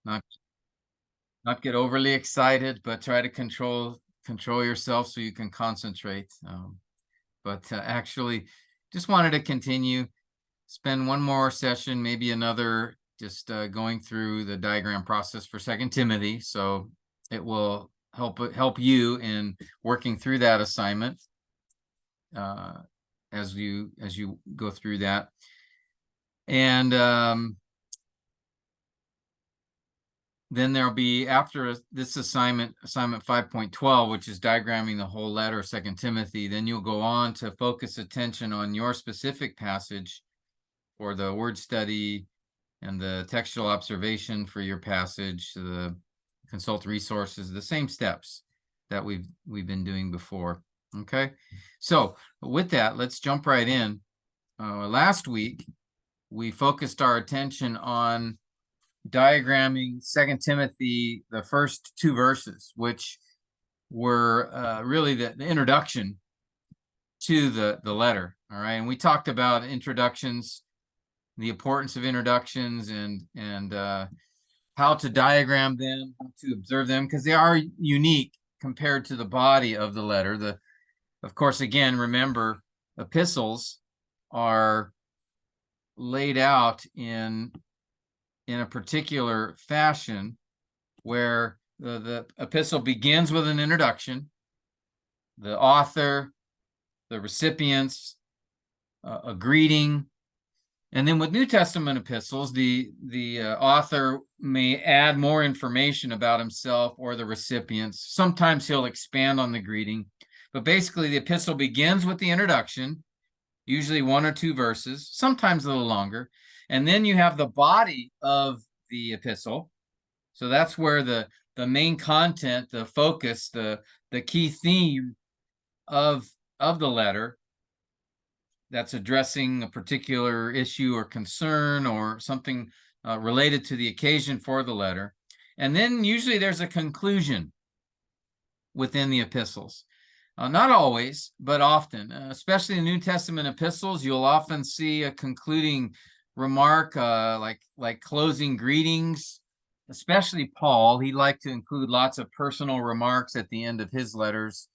not not get overly excited, but try to control yourself so you can concentrate. But actually, just wanted to continue, spend one more session, maybe another, just going through the diagram process for Second Timothy. So it will help you in working through that assignment as you go through that. And then there'll be, after this assignment 5.12, which is diagramming the whole letter of Second Timothy, then you'll go on to focus attention on your specific passage for the word study and the textual observation for your passage, the consult resources, the same steps that we've been doing before. Okay, so with that, let's jump right in. Last week, we focused our attention on diagramming Second Timothy, the first two verses, which were really the introduction to the letter. All right, and we talked about introductions, the importance of introductions, and how to diagram them, how to observe them, because they are unique compared to the body of the letter. Of course, again, remember, epistles are laid out in a particular fashion where the epistle begins with an introduction, the author, the recipients, a greeting. And then with New Testament epistles, the author may add more information about himself or the recipients. Sometimes he'll expand on the greeting. But basically, the epistle begins with the introduction, usually one or two verses, sometimes a little longer. And then you have the body of the epistle. So that's where the main content, the focus, the key theme of the letter that's addressing a particular issue or concern or something related to the occasion for the letter. And then usually there's a conclusion within the epistles. Not always, but often, especially in New Testament epistles, you'll often see a concluding remark, like closing greetings. Especially Paul, he liked to include lots of personal remarks at the end of his letters.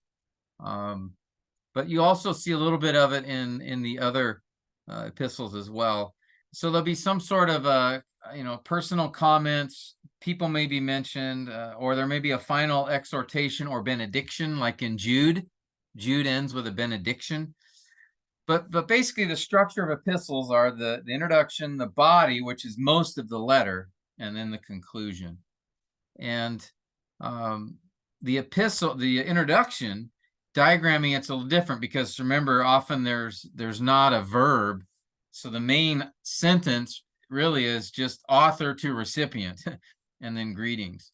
But you also see a little bit of it in the other epistles as well. So there'll be some sort of personal comments. People may be mentioned, or there may be a final exhortation or benediction, like in Jude. Jude ends with a benediction. But basically, the structure of epistles are the introduction, the body, which is most of the letter, and then the conclusion. And the epistle, the introduction, diagramming it's a little different, because remember, often there's not a verb. So the main sentence really is just author to recipient and then greetings.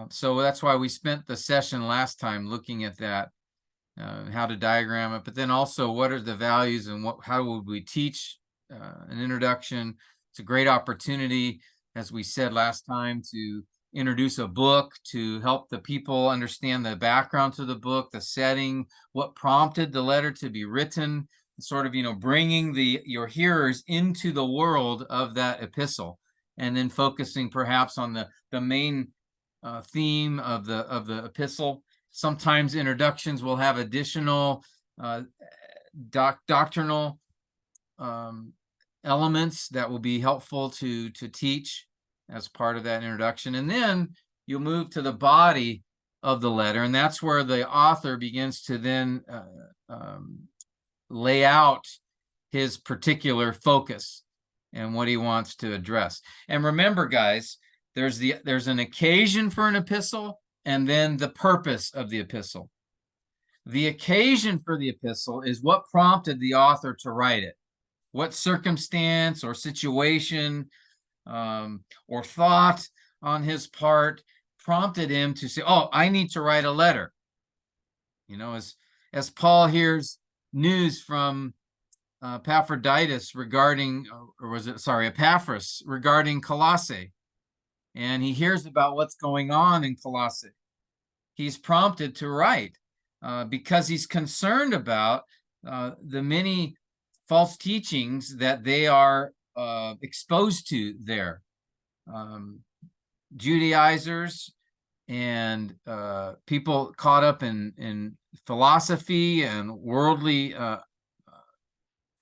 So that's why we spent the session last time looking at that, how to diagram it, but then also what are the values and how would we teach an introduction. It's a great opportunity, as we said last time, to introduce a book to help the people understand the background to the book, the setting, what prompted the letter to be written, sort of, bringing your hearers into the world of that epistle, and then focusing perhaps on the main theme of the epistle. Sometimes introductions will have additional doctrinal elements that will be helpful to teach as part of that introduction. And then you'll move to the body of the letter, and that's where the author begins to then lay out his particular focus and what he wants to address. And remember, guys, there's an occasion for an epistle, and then the purpose of the epistle. The occasion for the epistle is what prompted the author to write it. What circumstance or situation or thought on his part prompted him to say, oh, I need to write a letter. As Paul hears news from Epaphroditus regarding, Epaphras regarding Colossae, and he hears about what's going on in Colossae. He's prompted to write because he's concerned about the many false teachings that they are exposed to there. Judaizers and people caught up in philosophy and worldly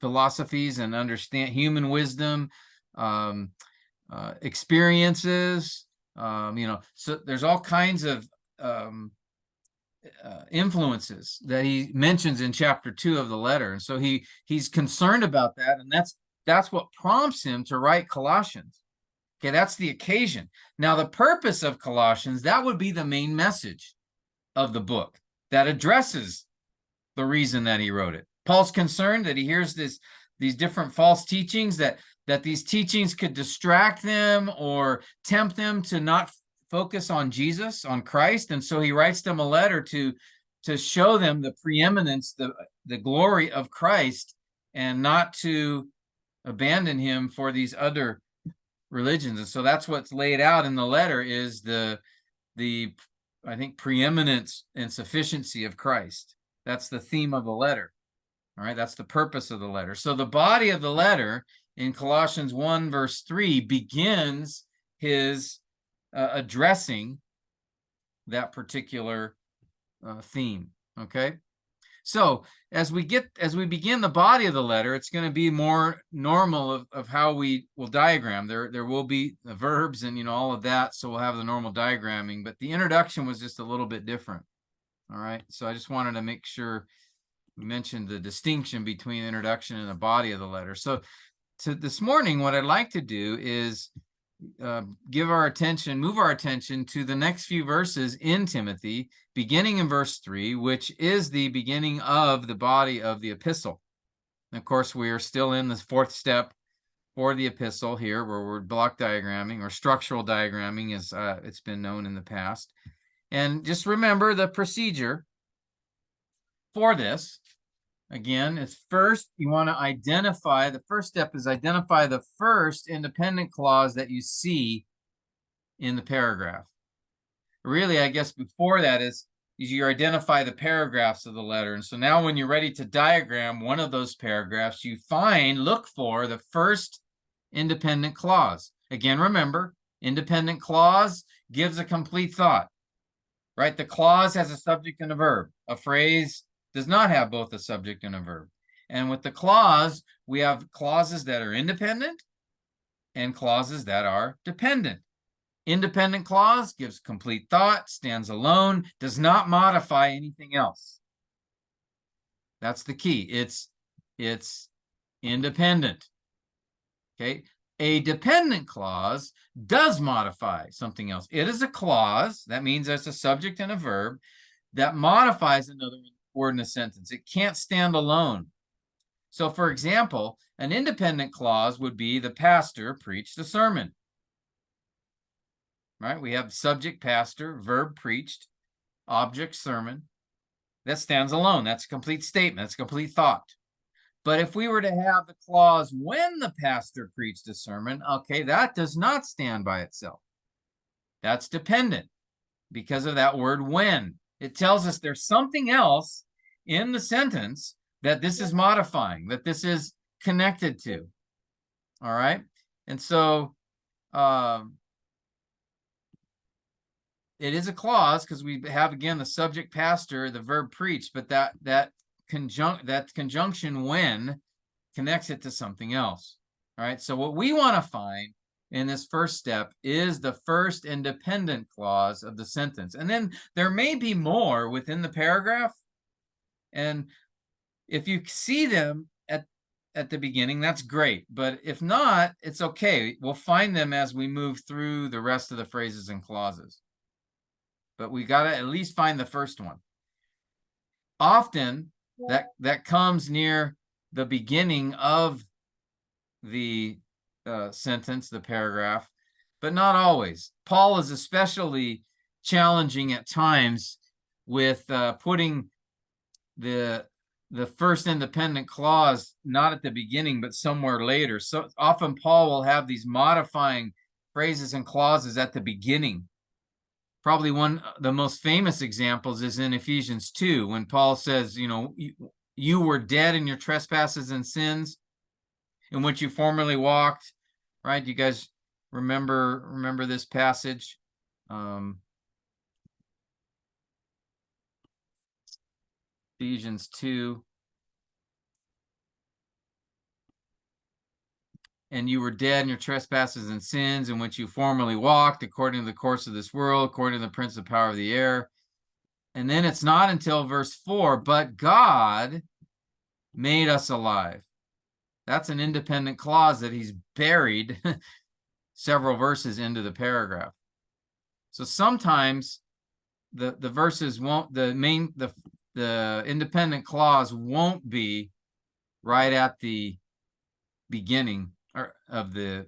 philosophies and understand human wisdom, um, experiences. So there's all kinds of influences that he mentions in chapter 2 of the letter, and so he's concerned about that, and that's what prompts him to write Colossians. Okay, that's the occasion. Now, the purpose of Colossians, that would be the main message of the book that addresses the reason that he wrote it. Paul's concerned that he hears these different false teachings, that these teachings could distract them or tempt them to not focus on Jesus, on Christ. And so he writes them a letter to show them the preeminence, the glory of Christ, and not to abandon him for these other religions. And so that's what's laid out in the letter, is the I think preeminence and sufficiency of Christ. That's the theme of the letter. All right, that's the purpose of the letter. So the body of the letter in Colossians 1 verse 3 begins his addressing that particular theme. Okay, so as we begin the body of the letter, it's going to be more normal of how we will diagram. There will be the verbs and all of that, so we'll have the normal diagramming, but the introduction was just a little bit different. All right, so I just wanted to make sure we mentioned the distinction between introduction and the body of the letter. So this morning, what I'd like to do is move our attention to the next few verses in Timothy, beginning in verse 3, which is the beginning of the body of the epistle. And of course, we are still in the fourth step for the epistle here, where we're block diagramming, or structural diagramming, as it's been known in the past. And just remember the procedure for this. Again, it's first, you want to identify, the first step is identify the first independent clause that you see in the paragraph. Really, I guess before that is you identify the paragraphs of the letter. And so now when you're ready to diagram one of those paragraphs, you look for the first independent clause. Again, remember, independent clause gives a complete thought, right? The clause has a subject and a verb. A phrase does not have both a subject and a verb. And with the clause, we have clauses that are independent and clauses that are dependent. Independent clause gives complete thought, stands alone, does not modify anything else. That's the key. It's independent. Okay. A dependent clause does modify something else. It is a clause. That means there's a subject and a verb that modifies another word in a sentence. It can't stand alone. So, for example, an independent clause would be the pastor preached a sermon. Right? We have subject pastor, verb preached, object sermon. That stands alone. That's a complete statement. That's a complete thought. But if we were to have the clause when the pastor preached a sermon, okay, that does not stand by itself. That's dependent because of that word when. It tells us there's something else in the sentence that this is modifying, that this is connected to. All right. And so it is a clause because we have, again, the subject pastor, the verb preached, but that conjunction when connects it to something else. All right. So what we want to find in this first step is the first independent clause of the sentence. And then there may be more within the paragraph. And if you see them at the beginning, that's great. But if not, it's okay. We'll find them as we move through the rest of the phrases and clauses. But we got to at least find the first one. Often that comes near the beginning of the sentence, the paragraph, but not always. Paul is especially challenging at times with putting the first independent clause not at the beginning, but somewhere later. So often Paul will have these modifying phrases and clauses at the beginning. Probably one of the most famous examples is in Ephesians 2, when Paul says, you were dead in your trespasses and sins in which you formerly walked, right? You guys remember this passage? Ephesians 2. And you were dead in your trespasses and sins in which you formerly walked, according to the course of this world, according to the prince of the power of the air. And then it's not until verse 4, but God made us alive. That's an independent clause that he's buried several verses into the paragraph. So sometimes the verses won't, the independent clause won't be right at the beginning of the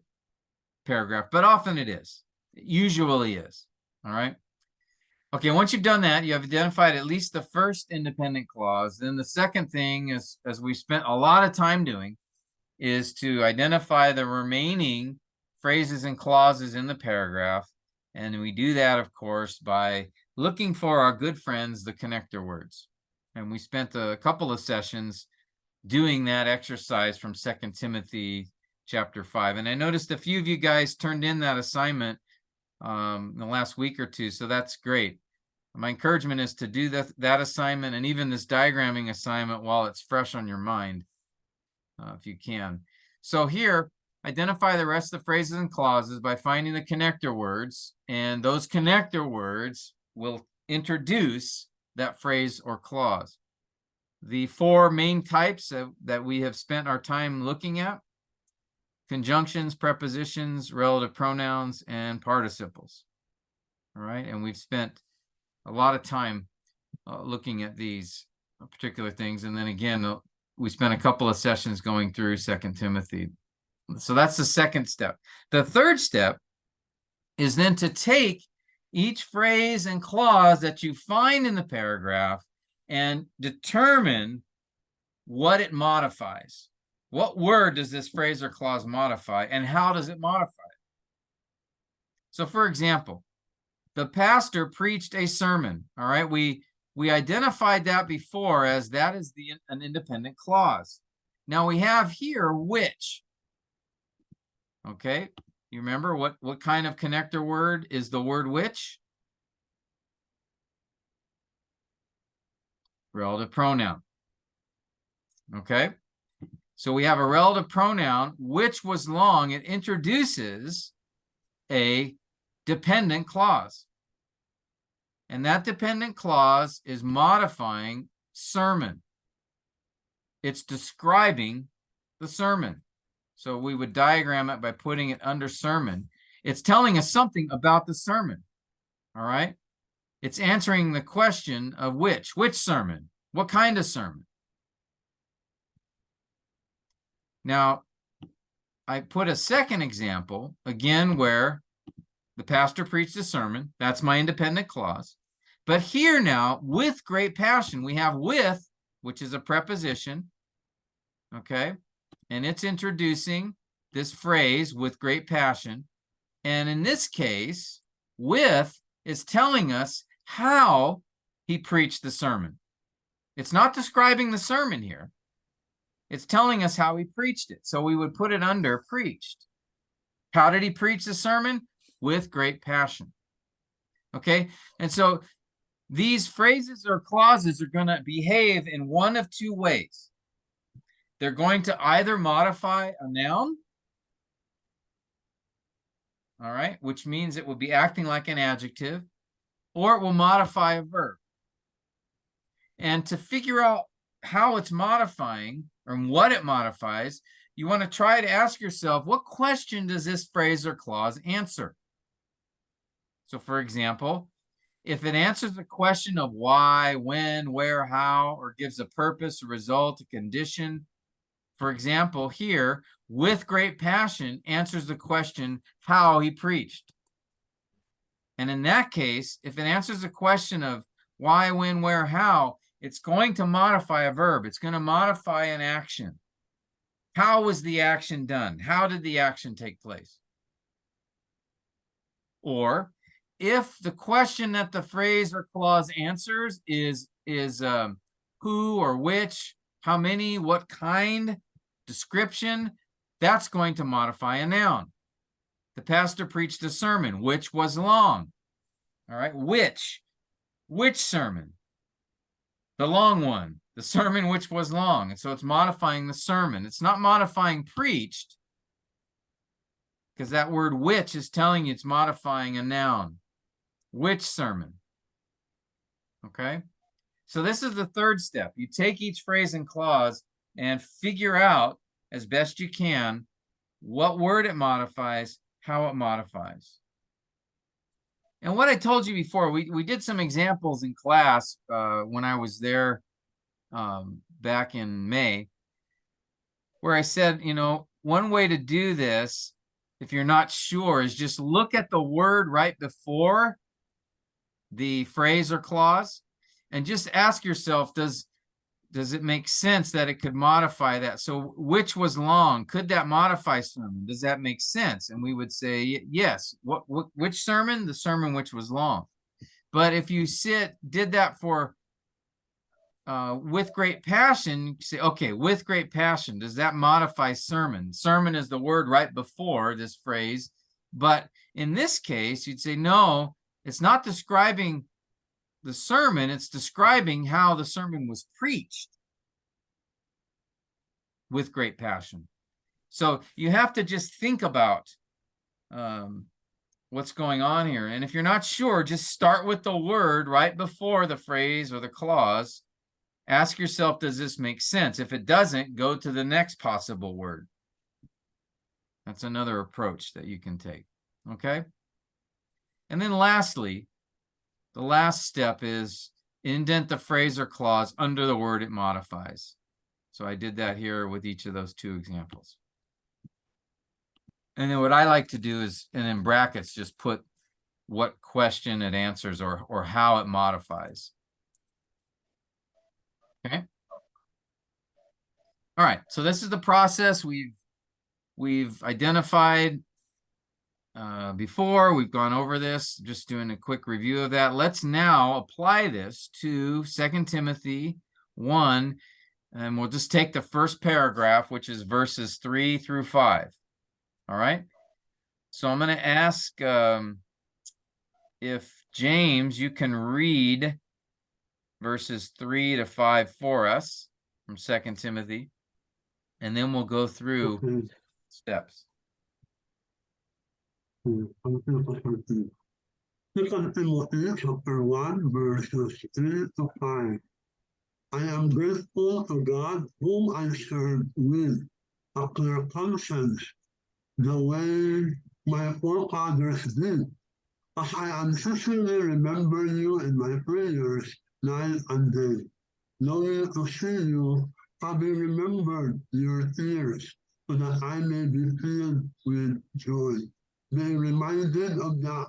paragraph, but often it is. It usually is. All right. Okay, once you've done that, you have identified at least the first independent clause. Then the second thing is, as we spent a lot of time doing, is to identify the remaining phrases and clauses in the paragraph. And we do that, of course, by looking for our good friends, the connector words. And we spent a couple of sessions doing that exercise from 2 Timothy chapter 5. And I noticed a few of you guys turned in that assignment in the last week or two, so that's great. My encouragement is to do that assignment and even this diagramming assignment while it's fresh on your mind, if you can. So here, identify the rest of the phrases and clauses by finding the connector words, and those connector words will introduce that phrase or clause. The four main types that we have spent our time looking at: conjunctions, prepositions, relative pronouns, and participles. All right, and we've spent a lot of time looking at these particular things. And then again, we spent a couple of sessions going through 2 Timothy. So that's the second step. The third step is then to take each phrase and clause that you find in the paragraph and determine what it modifies. What word does this phrase or clause modify, and how does it modify it? So for example, the pastor preached a sermon. All right, we identified that before as that is an independent clause. Now we have here which. Okay, you remember what kind of connector word is the word which? Relative pronoun. Okay, so we have a relative pronoun which was long. It introduces a dependent clause. And that dependent clause is modifying sermon. It's describing the sermon. So we would diagram it by putting it under sermon. It's telling us something about the sermon. All right. It's answering the question of which sermon, what kind of sermon. Now, I put a second example, again, where the pastor preached a sermon. That's my independent clause. But here now, with great passion, we have with, which is a preposition, okay? And it's introducing this phrase, with great passion. And in this case, with is telling us how he preached the sermon. It's not describing the sermon here. It's telling us how he preached it. So we would put it under preached. How did he preach the sermon? With great passion. Okay, and so these phrases or clauses are going to behave in one of two ways. They're going to either modify a noun, all right, which means it will be acting like an adjective, or it will modify a verb. And to figure out how it's modifying or what it modifies, you want to try to ask yourself, what question does this phrase or clause answer? So for example, if it answers the question of why, when, where, how, or gives a purpose, a result, a condition, for example, here, with great passion answers the question how he preached. And in that case, if it answers the question of why, when, where, how, it's going to modify a verb. It's going to modify an action. How was the action done? How did the action take place? Or if the question that the phrase or clause answers is who or which, how many, what kind, description, that's going to modify a noun. The pastor preached a sermon, which was long. All right, which sermon? The long one, the sermon which was long. And so it's modifying the sermon. It's not modifying preached, because that word which is telling you it's modifying a noun. Which sermon? Okay, so this is the third step. You take each phrase and clause and figure out as best you can what word it modifies, how it modifies. And what I told you before, we did some examples in class when I was there back in May, where I said, you know, one way to do this, if you're not sure, is just look at the word right before the phrase or clause and just ask yourself, does it make sense that it could modify that? So which was long? Could that modify sermon? Does that make sense? And we would say, yes. Which sermon? The sermon which was long. But if you did that for with great passion, you say, okay, with great passion, does that modify sermon? Sermon is the word right before this phrase. But in this case, you'd say, no, it's not describing the sermon, it's describing how the sermon was preached with great passion. So you have to just think about what's going on here. And if you're not sure, just start with the word right before the phrase or the clause. Ask yourself, does this make sense? If it doesn't, go to the next possible word. That's another approach that you can take. Okay? And then lastly, the last step is indent the phrase or clause under the word it modifies. So I did that here with each of those two examples. And then what I like to do is, and in brackets, just put what question it answers or how it modifies. Okay. All right. So this is the process we've identified before. We've gone over this, just doing a quick review of that. Let's now apply this to 2 Timothy 1, and we'll just take the first paragraph, which is verses 3 through 5. All right. So I'm going to ask if James, you can read verses 3 to 5 for us from 2 Timothy, and then we'll go through steps. 2 Timothy chapter 1, verses 3 to 5. I am grateful to God whom I serve with a clear conscience, the way my forefathers did, as I anxiously remember you in my prayers night and day, longing to see you, having remembered your tears, so that I may be filled with joy, being reminded of the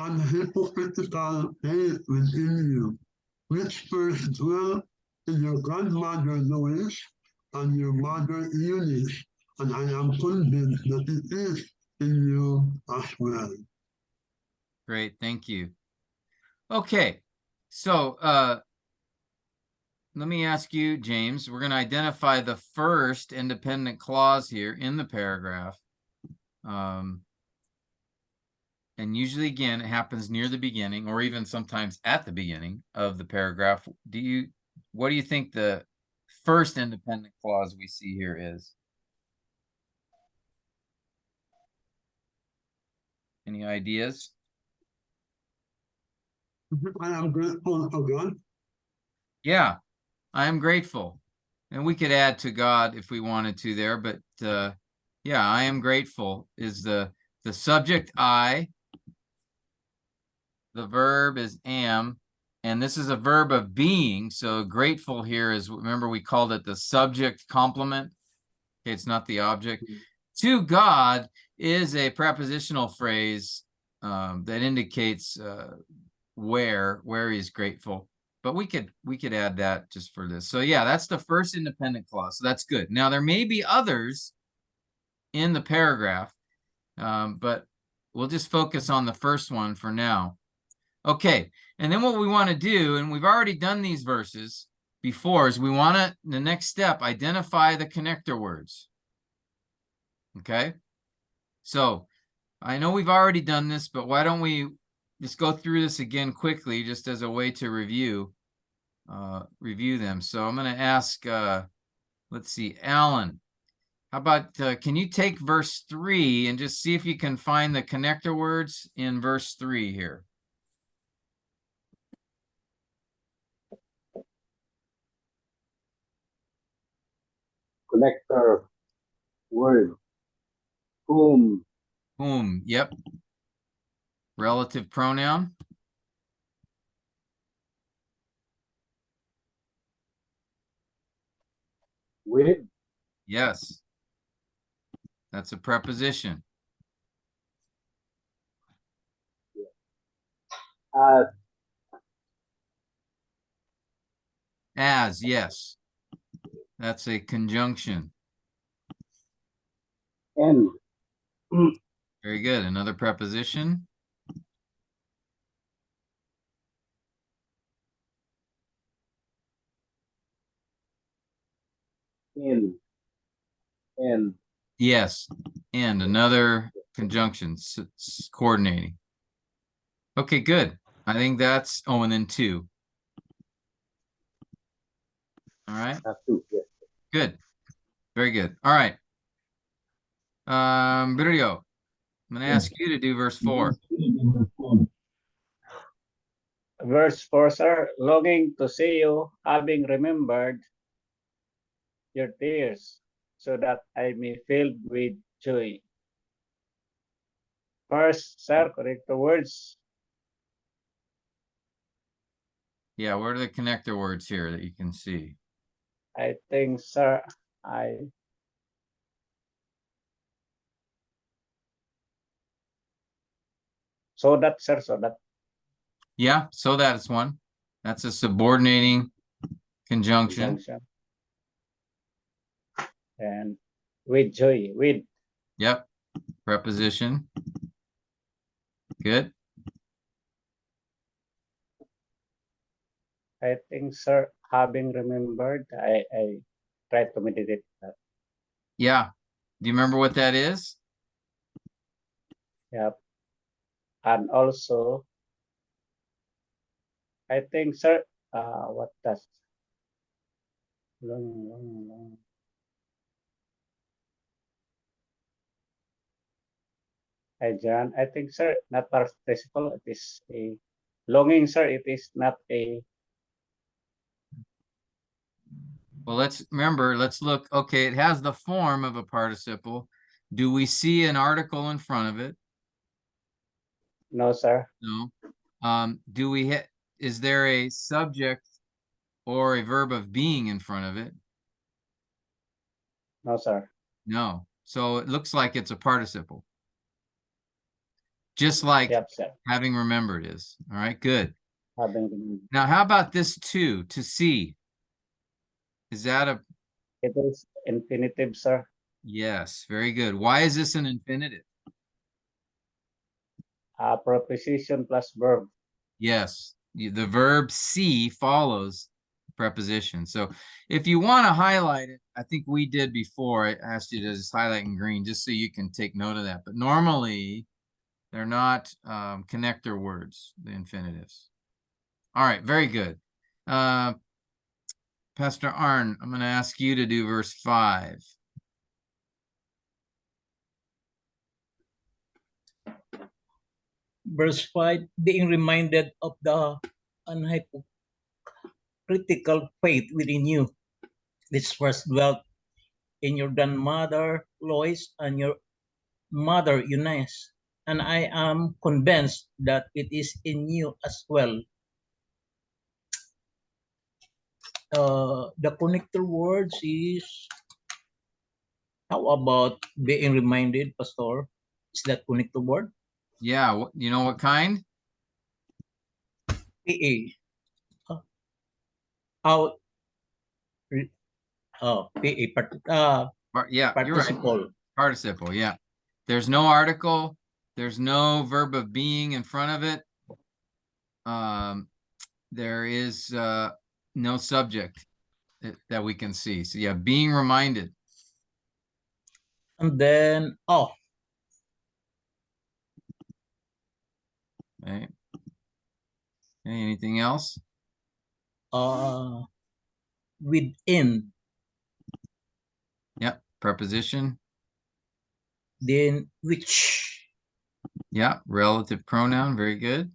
unhypocritical faith within you, which first dwelt in your grandmother Lois and your mother Eunice, and I am convinced that it is in you as well. Great, thank you. Okay, so let me ask you, James, we're going to identify the first independent clause here in the paragraph. And usually, again, it happens near the beginning or even sometimes at the beginning of the paragraph. What do you think the first independent clause we see here is? Any ideas? I am grateful to God. Yeah, I am grateful. And we could add to God if we wanted to there, but yeah, I am grateful is the subject I, the verb is am, and this is a verb of being. So grateful here is, remember we called it the subject complement. Okay, it's not the object. To God is a prepositional phrase that indicates where he's grateful. But we could add that just for this. So yeah, that's the first independent clause. So that's good. Now there may be others in the paragraph, but we'll just focus on the first one for now. Okay, and then what we want to do, and we've already done these verses before, is we want to, the next step, identify the connector words. Okay, so I know we've already done this, but why don't we just go through this again quickly, just as a way to review them. So I'm going to ask, let's see, Alan, how about, can you take verse 3 and just see if you can find the connector words in verse 3 here? Connector word. Whom. Whom, yep. Relative pronoun. With. Yes. That's a preposition. As. As, yes. That's a conjunction. And. Very good. Another preposition. In. And. Yes. And another conjunction. It's coordinating. Okay, good. I think that's, oh, and then 2. All right. As to. Yes. Good. Very good. All right. Brillo, I'm going to ask you to do verse 4. Verse 4, sir, longing to see you, having remembered your tears, so that I may fill with joy. First, sir, correct the words. Yeah, what are the connector words here that you can see? I think, sir, so that, sir, so that. Yeah, so that's one. That's a subordinating conjunction. And with joy, with. Yep. Preposition. Good. I think, sir, having remembered, I try to meditate that. Yeah. Do you remember what that is? Yep. And also, I think, sir, what does long. John, I think, sir, not participle. It is a longing, sir. It is not a. Well, let's look. Okay, it has the form of a participle. Do we see an article in front of it? No, sir. No. Do we hit, is there a subject or a verb of being in front of it? No, sir. No. So it looks like it's a participle. Just like Yep, sir. having remembered is. All right, good. Having remembered. Now, how about this too? To see. Is that a? It is infinitive, sir. Yes, very good. Why is this an infinitive? Preposition plus verb. Yes, the verb see follows preposition. So if you want to highlight it, I think we did before. I asked you to just highlight in green just so you can take note of that. But normally, they're not connector words, the infinitives. All right, very good. Pastor Arn, I'm going to ask you to do verse 5. Verse 5, being reminded of the unhypocritical faith within you, which first dwelt in your grandmother Lois and your mother Eunice, and I am convinced that it is in you as well. The connector words is, how about being reminded, Pastor? Is that connector word? Yeah, you know what kind? PA. Out. PA. Yeah, you're right. Participle. Participle, yeah. There's no article. There's no verb of being in front of it. There is no subject that we can see. So yeah, being reminded. And then, Okay. Okay, anything else? Within, Yep, preposition. then which, Yeah, relative pronoun, very good.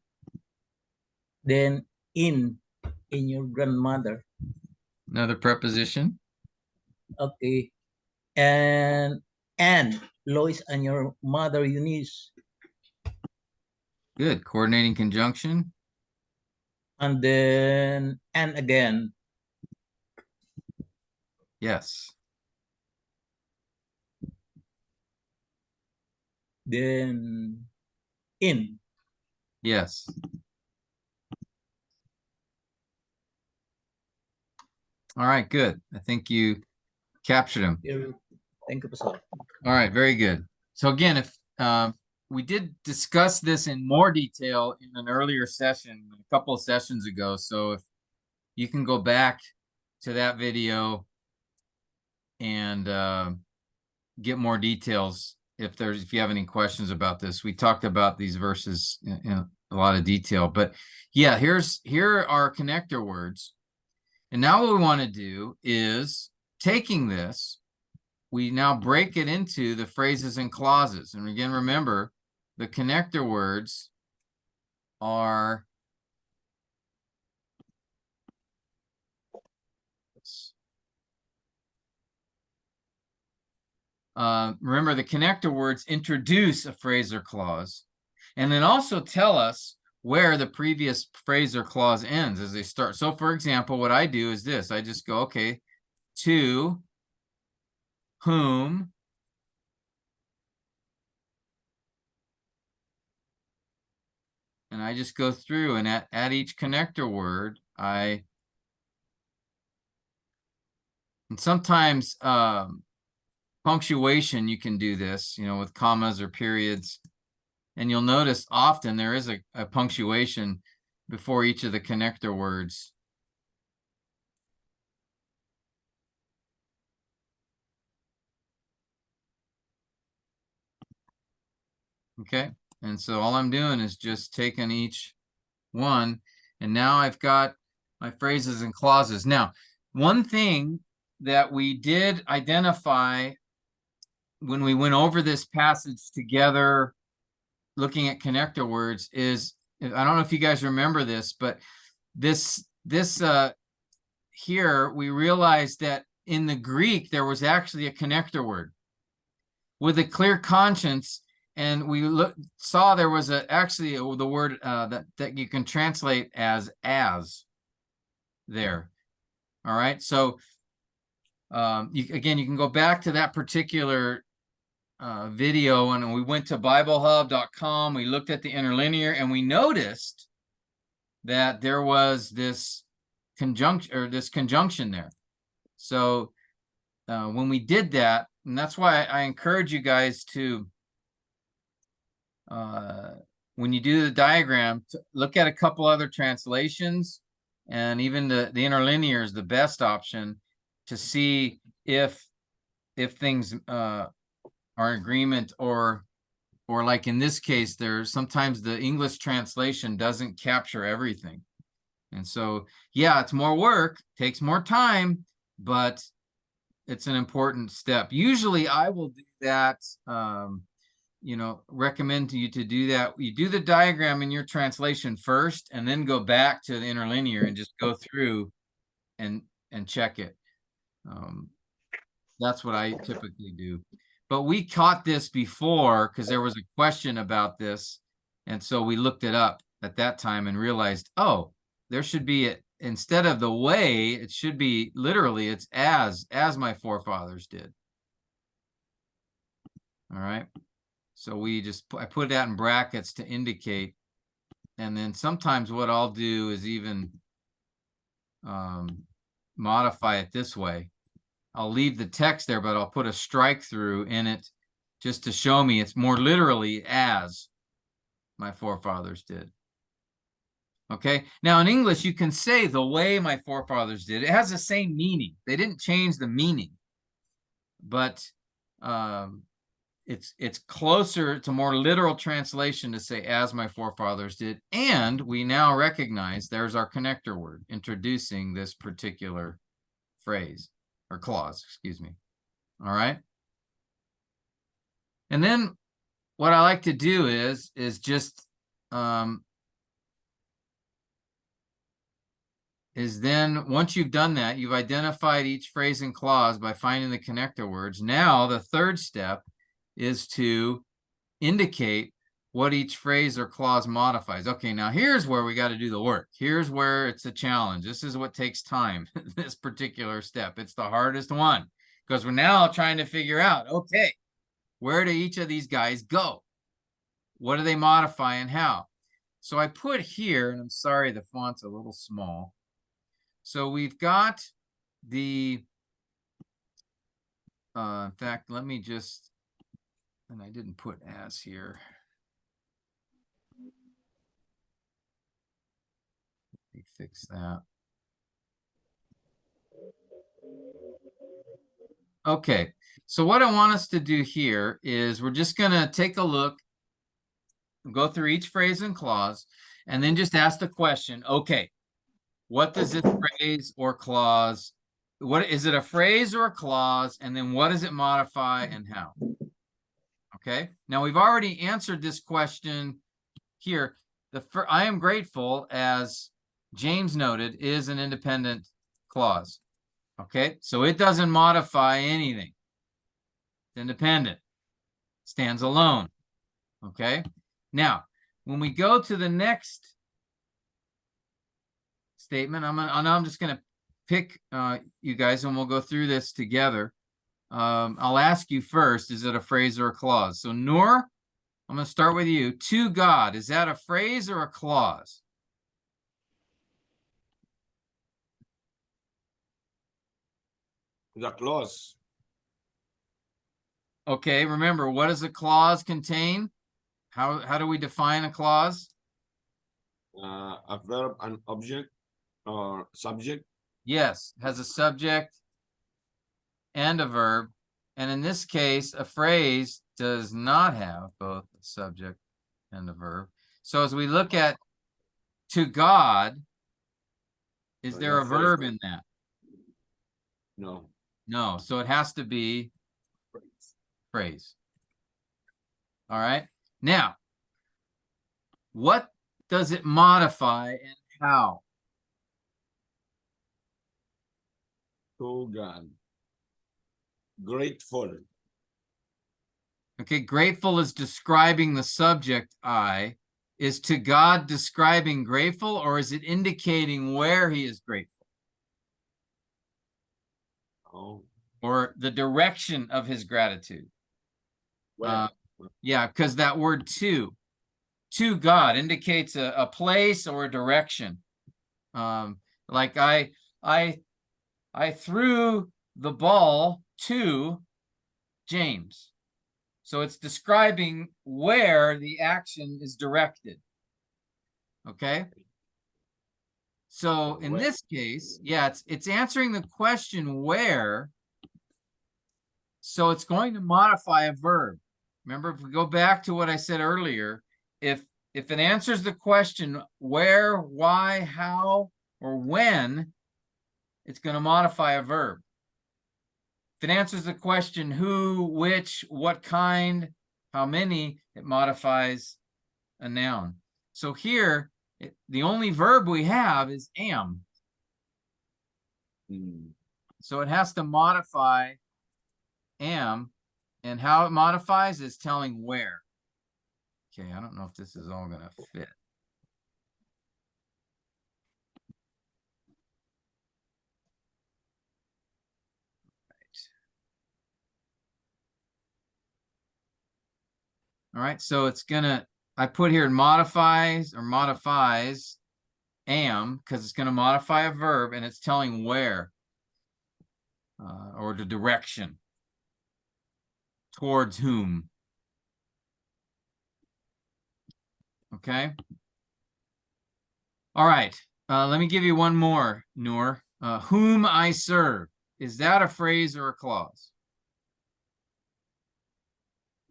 then in your grandmother. Another preposition. Okay. And Lois and your mother Eunice. Good. Coordinating conjunction. And then and again. Yes. Then in. Yes. All right, good. I think you captured them. Thank you, Pastor. All right, very good. So again, if we did discuss this in more detail in an earlier session, a couple of sessions ago. So if you can go back to that video and get more details if you have any questions about this. We talked about these verses in a lot of detail, but yeah, here are connector words. And now what we want to do is taking this, we now break it into the phrases and clauses. And again, remember, the connector words are remember, the connector words introduce a phrase or clause, and then also tell us where the previous phrase or clause ends as they start. So for example, what I do is this. I just go, okay, to whom and I just go through and at each connector word, and sometimes punctuation, you can do this, with commas or periods. And you'll notice often there is a punctuation before each of the connector words. Okay, and so all I'm doing is just taking each one, and now I've got my phrases and clauses. Now, one thing that we did identify when we went over this passage together, looking at connector words, is, I don't know if you guys remember this, but this here we realized that in the Greek there was actually a connector word with a clear conscience, and we saw there was actually the word that you can translate as there. All right, so again, you can go back to that particular video, and we went to BibleHub.com. We looked at the interlinear, and we noticed that there was this conjunction there. So when we did that, and that's why I encourage you guys to, when you do the diagram, to look at a couple other translations, and even the interlinear is the best option to see if things are in agreement, or like in this case, sometimes the English translation doesn't capture everything. And so, yeah, it's more work, takes more time, but it's an important step. Usually I will do that, recommend to you to do that. You do the diagram in your translation first, and then go back to the interlinear and just go through and check it. That's what I typically do. But we caught this before because there was a question about this. And so we looked it up at that time and realized, oh, there should be, instead of the way, it should be literally, it's as my forefathers did. All right. So I put that in brackets to indicate. And then sometimes what I'll do is even modify it this way. I'll leave the text there, but I'll put a strike through in it just to show me it's more literally as my forefathers did. Okay. Now in English, you can say the way my forefathers did. It has the same meaning. They didn't change the meaning. But it's closer to more literal translation to say as my forefathers did, and we now recognize there's our connector word introducing this particular phrase or clause, excuse me. All right. And then what I like to do is just then once you've done that, you've identified each phrase and clause by finding the connector words. Now the third step is to indicate what each phrase or clause modifies. Okay, now here's where we got to do the work. Here's where it's a challenge. This is what takes time, this particular step. It's the hardest one because we're now trying to figure out, okay, where do each of these guys go? What do they modify and how? So I put here, and I'm sorry, the font's a little small. So we've got the, in fact, let me just, and I didn't put as here. Let me fix that. Okay, so what I want us to do here is we're just going to take a look, go through each phrase and clause, and then just ask the question, okay, what does this phrase or clause, what is it, a phrase or a clause, and then what does it modify and how? Okay, now we've already answered this question here. I am grateful, as James noted, is an independent clause. Okay, so it doesn't modify anything. It's independent, stands alone. Okay, now when we go to the next statement, I'm just going to pick you guys, and we'll go through this together. I'll ask you first, is it a phrase or a clause? So Noor, I'm going to start with you. To God, is that a phrase or a clause? The clause. Okay, remember, what does a clause contain? How do we define a clause? A verb, an object, or subject. Yes, has a subject and a verb. And in this case, a phrase does not have both a subject and a verb. So as we look at to God, is there a verb in that? No. No, so it has to be phrase. All right. Now, what does it modify and how? To God. Grateful. Okay, grateful is describing the subject I. Is to God describing grateful, or is it indicating where he is grateful? Oh. Or the direction of his gratitude? Yeah, because that word to God indicates a place or a direction. Like I threw the ball to James. So it's describing where the action is directed. Okay. So in this case, yeah, it's answering the question where. So it's going to modify a verb. Remember, if we go back to what I said earlier, if it answers the question where, why, how, or when, it's going to modify a verb. If it answers the question who, which, what kind, how many, it modifies a noun. So here, the only verb we have is am. So it has to modify am, and how it modifies is telling where. Okay, I don't know if this is all going to fit. All right, so it's gonna, I put here modifies am, because it's gonna modify a verb and it's telling where, or the direction, towards whom. Okay. All right, let me give you one more, Noor. Whom I serve. Is that a phrase or a clause?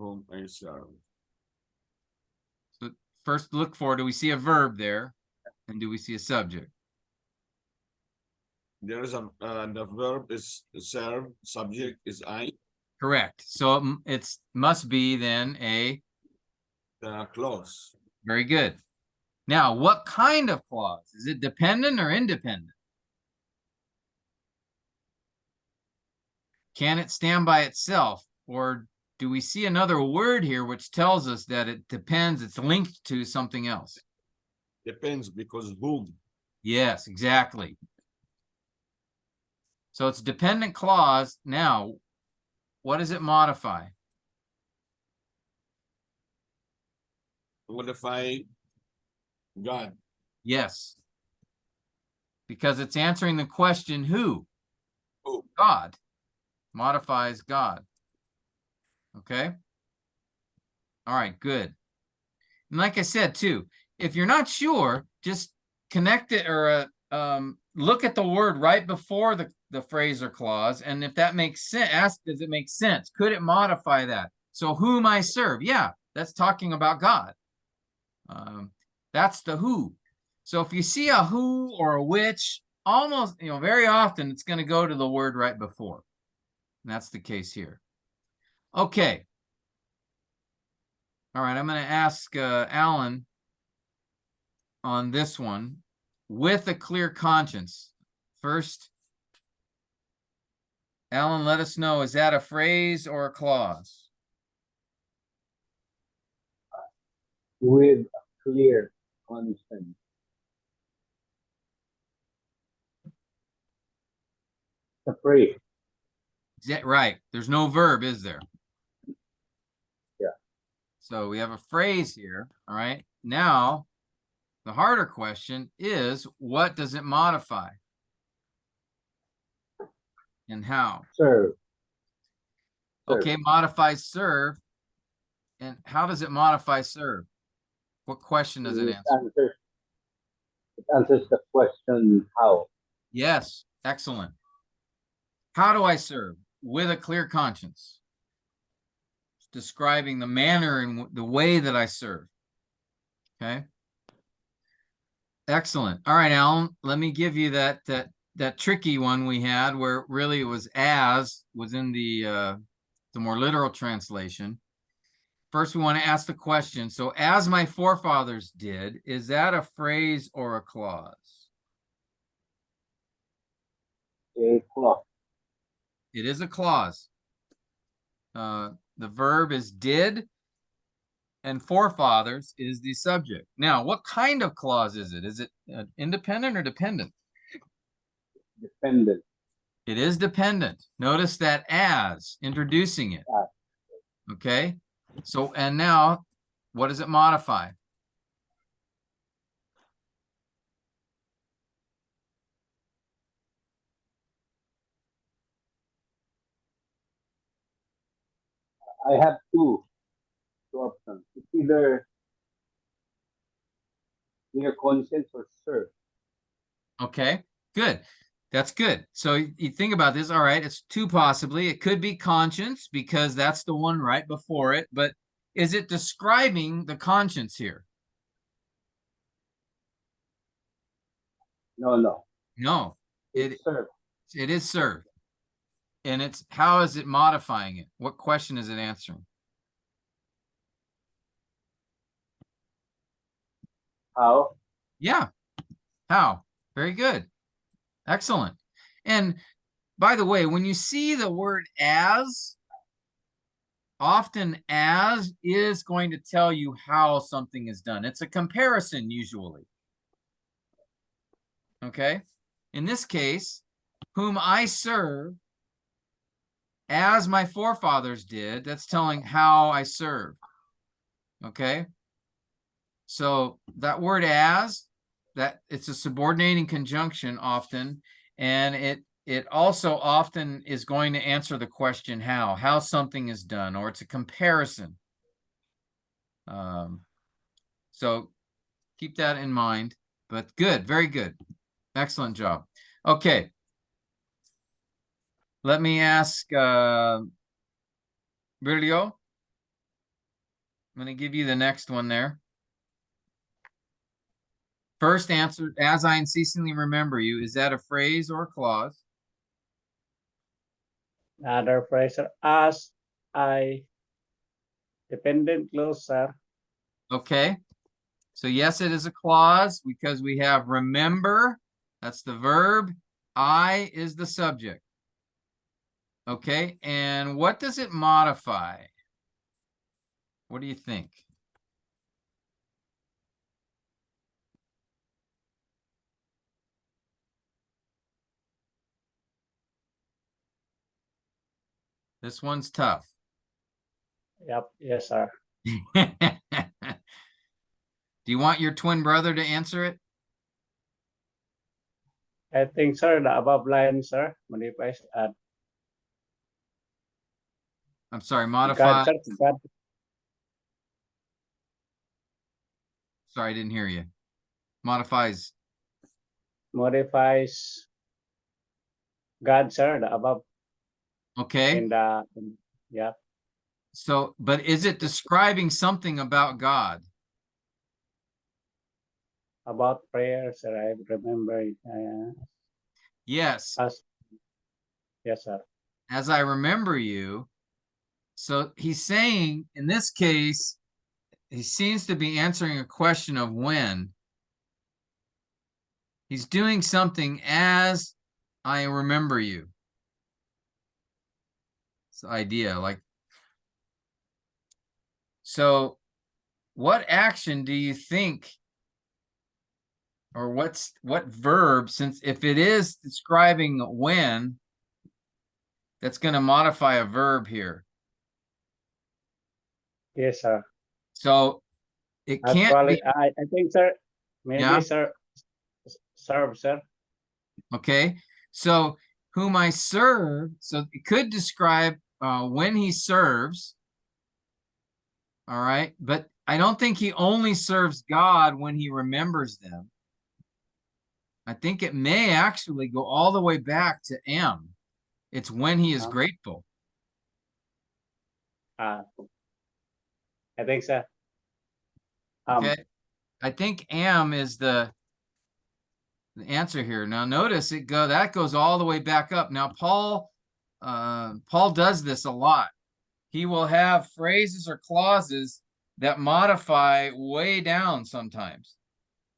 whom I serve. So first look for, do we see a verb there? And do we see a subject? There is a the verb is serve, subject is I, Correct. So it's must be then a, the clause. very good. Now, what kind of clause? Is it dependent or independent? Can it stand by itself? Or do we see another word here which tells us that it depends, it's linked to something else? Depends because whom. Yes, exactly. So it's a dependent clause. Now, what does it modify? Modify God. Yes. Because it's answering the question, who? Who? God. Modifies God. Okay? All right, good. And like I said, too, if you're not sure, just connect it or look at the word right before the phrase or clause. And if that makes sense, ask, does it make sense? Could it modify that? So whom I serve. Yeah, that's talking about God. That's the who. So if you see a who or a which, almost, very often it's going to go to the word right before. And that's the case here. Okay. All right, I'm going to ask Alan on this one, with a clear conscience. First, Alan, let us know, is that a phrase or a clause? With a clear conscience. The phrase. Is that right? There's no verb, is there? Yeah. So we have a phrase here, all right? Now, the harder question is, what does it modify? And how? Serve. Okay, modifies serve. And how does it modify serve? What question does it answer? It answers the question how. Yes, excellent. How do I serve? With a clear conscience. It's describing the manner and the way that I serve. Okay. Excellent. All right, Alan, let me give you that tricky one we had where really it was as was in the more literal translation. First, we want to ask the question. So, as my forefathers did, is that a phrase or a clause? A clause. It is a clause. The verb is did, and forefathers is the subject. Now, what kind of clause is it? Is it independent or dependent? Dependent. It is dependent. Notice that as, introducing it. Okay. So, and now, what does it modify? I have two options. It's either clear conscience or serve. Okay, good. That's good. So you think about this. All right, it's two possibly. It could be conscience because that's the one right before it. But is it describing the conscience here? No. No. It's serve. It is served. And it's how is it modifying it? What question is it answering? How? Yeah. How? Very good. Excellent. And by the way, when you see the word as, often as is going to tell you how something is done. It's a comparison usually. Okay. In this case, whom I serve as my forefathers did, that's telling how I serve. Okay. So that word as, that it's a subordinating conjunction often, and it also often is going to answer the question how something is done, or it's a comparison. So keep that in mind, but good, very good. Excellent job. Okay. Let me ask Virgilio. I'm going to give you the next one there. First answer, as I unceasingly remember you. Is that a phrase or a clause? Another phrase, sir, as I dependent clause, sir. Okay. So yes, it is a clause because we have remember, that's the verb. I is the subject. Okay. And what does it modify? What do you think? This one's tough. Yep, yes, sir. Do you want your twin brother to answer it? I think, sir, the above line, sir, modifies I'm sorry, God, modify. sir, God, Sorry, I didn't hear you. Modifies. modifies God, sir, the above Okay. in yeah, So, but is it describing something about God? about prayer, sir. I remember Yes. as yes, sir. As I remember you. So he's saying in this case, he seems to be answering a question of when. He's doing something as I remember you. It's the idea, like, so what action do you think, or what verb, since if it is describing when, that's going to modify a verb here. Yes, sir. So it can't Actually, be, I think, sir, maybe, yeah, sir, serve, sir. okay. So whom I serve, so it could describe when he serves. All right, but I don't think he only serves God when he remembers them. I think it may actually go all the way back to M. It's when he is grateful. I think, sir. Okay. I think am is the answer here. Now notice that goes all the way back up. Now Paul does this a lot. He will have phrases or clauses that modify way down sometimes.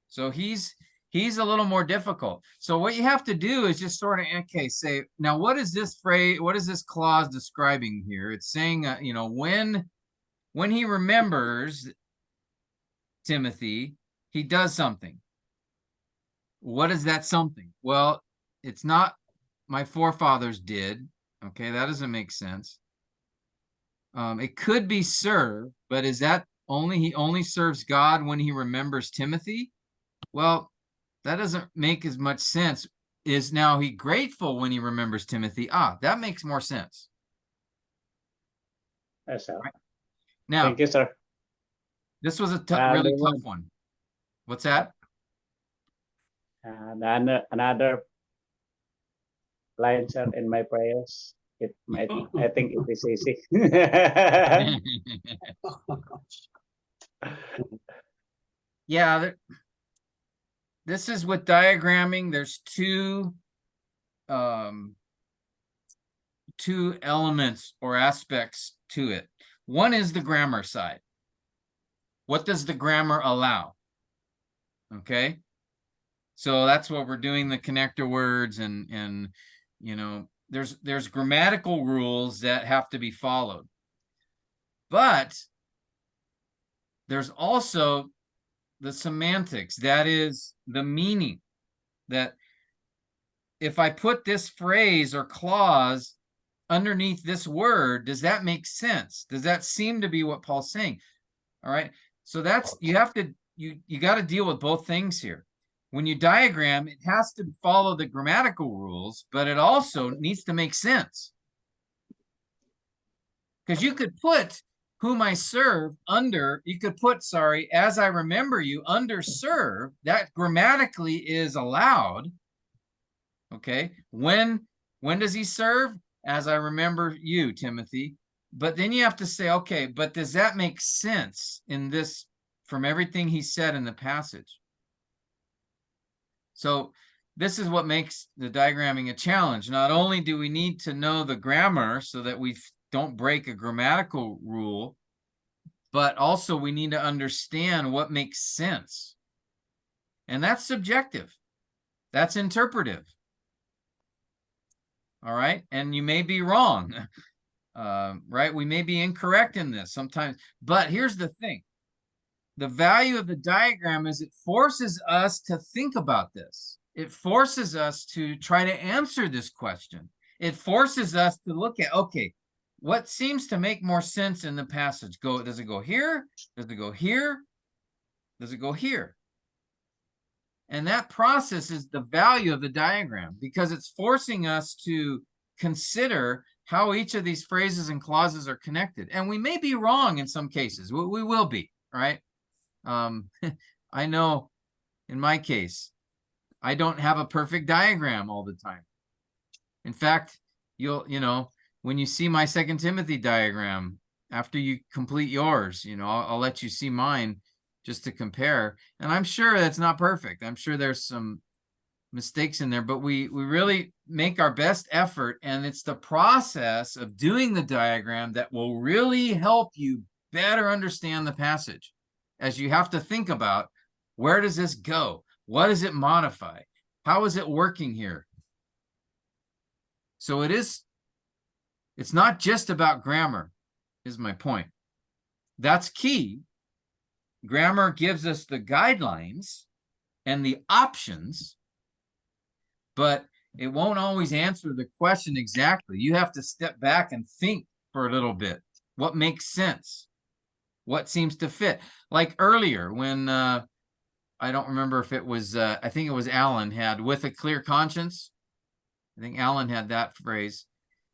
So he's a little more difficult. So what you have to do is just sort of, okay, say, now what is this phrase, what is this clause describing here? It's saying, you know, when he remembers Timothy, he does something. What is that something? Well, it's not my forefathers did. Okay, that doesn't make sense. It could be serve, but is that he only serves God when he remembers Timothy? Well, that doesn't make as much sense. Is now he grateful when he remembers Timothy? Ah, that makes more sense. Yes, sir. Right. Now, Thank you, sir. this was a And really tough one. What's that? another line, sir, in my prayers. I think it is easy. Yeah, this is with diagramming. There's two elements or aspects to it. One is the grammar side. What does the grammar allow? Okay. So that's what we're doing, the connector words, and you know, there's grammatical rules that have to be followed. But there's also the semantics, that is the meaning, that if I put this phrase or clause underneath this word, does that make sense? Does that seem to be what Paul's saying? All right. So that's, you have to, you got to deal with both things here. When you diagram, it has to follow the grammatical rules, but it also needs to make sense. Because you could put whom I serve under, you could put, sorry, as I remember you under serve, that grammatically is allowed. Okay. When does he serve? As I remember you, Timothy. But then you have to say, okay, but does that make sense in this, from everything he said in the passage? So this is what makes the diagramming a challenge. Not only do we need to know the grammar so that we don't break a grammatical rule, but also we need to understand what makes sense. And that's subjective. That's interpretive. All right. And you may be wrong. Right? We may be incorrect in this sometimes. But here's the thing. The value of the diagram is it forces us to think about this. It forces us to try to answer this question. It forces us to look at, okay, what seems to make more sense in the passage? Does it go here? Does it go here? Does it go here? And that process is the value of the diagram, because it's forcing us to consider how each of these phrases and clauses are connected. And we may be wrong in some cases. We will be, right? I know in my case, I don't have a perfect diagram all the time. In fact, when you see my 2 Timothy diagram, after you complete yours, I'll let you see mine just to compare. And I'm sure that's not perfect. I'm sure there's some mistakes in there, but we really make our best effort. And it's the process of doing the diagram that will really help you better understand the passage, as you have to think about, where does this go? What does it modify? How is it working here? So it's not just about grammar, is my point. That's key. Grammar gives us the guidelines and the options, but it won't always answer the question exactly. You have to step back and think for a little bit. What makes sense? What seems to fit? Like earlier when I don't remember if it was, I think it was Alan had "with a clear conscience." I think Alan had that phrase.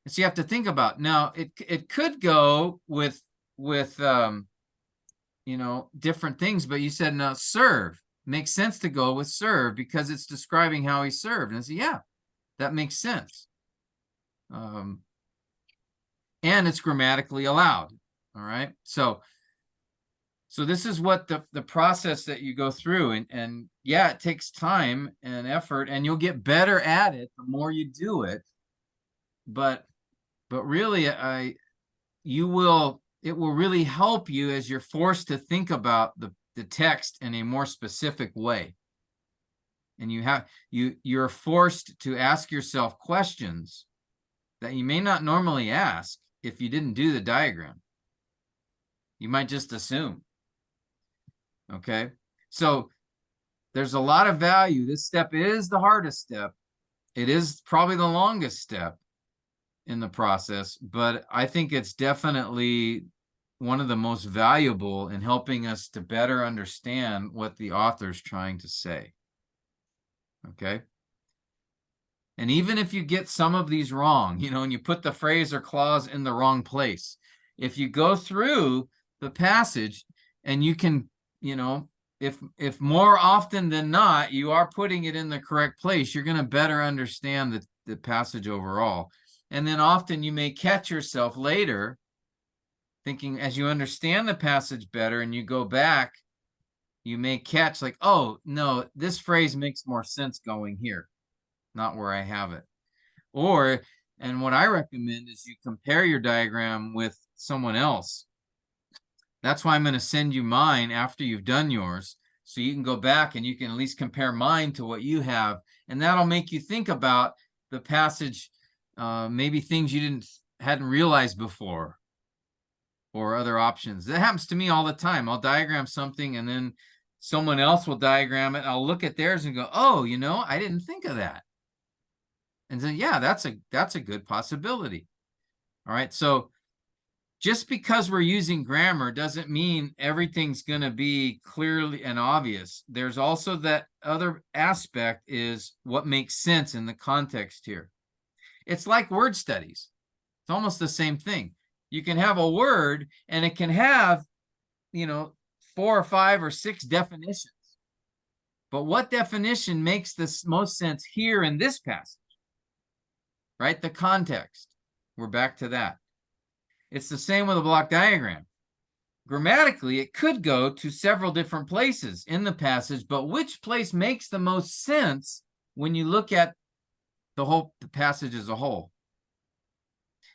And so you have to think about, now it could go with different things, but you said, no, serve. Makes sense to go with serve because it's describing how he served. And I said, yeah, that makes sense. And it's grammatically allowed. All right. So this is what the process that you go through, and yeah, it takes time and effort, and you'll get better at it the more you do it. But really, it will really help you as you're forced to think about the text in a more specific way. And you're forced to ask yourself questions that you may not normally ask if you didn't do the diagram. You might just assume. Okay, so there's a lot of value. This step is the hardest step. It is probably the longest step in the process, but I think it's definitely one of the most valuable in helping us to better understand what the author's trying to say. Okay. And even if you get some of these wrong, and you put the phrase or clause in the wrong place, if you go through the passage and you can, if more often than not, you are putting it in the correct place, you're going to better understand the passage overall. And then often you may catch yourself later thinking, as you understand the passage better and you go back, you may catch like, oh, no, this phrase makes more sense going here, not where I have it. And what I recommend is you compare your diagram with someone else. That's why I'm going to send you mine after you've done yours, so you can go back and you can at least compare mine to what you have. And that'll make you think about the passage, maybe things you hadn't realized before, or other options. That happens to me all the time. I'll diagram something and then someone else will diagram it. I'll look at theirs and go, oh, I didn't think of that. And then, yeah, that's a good possibility. All right. So just because we're using grammar doesn't mean everything's going to be clearly and obvious. There's also that other aspect, is what makes sense in the context here. It's like word studies. It's almost the same thing. You can have a word and it can have, 4 or 5 or 6 definitions. But what definition makes the most sense here in this passage? Right? The context. We're back to that. It's the same with a block diagram. Grammatically, it could go to several different places in the passage, but which place makes the most sense when you look at the passage as a whole?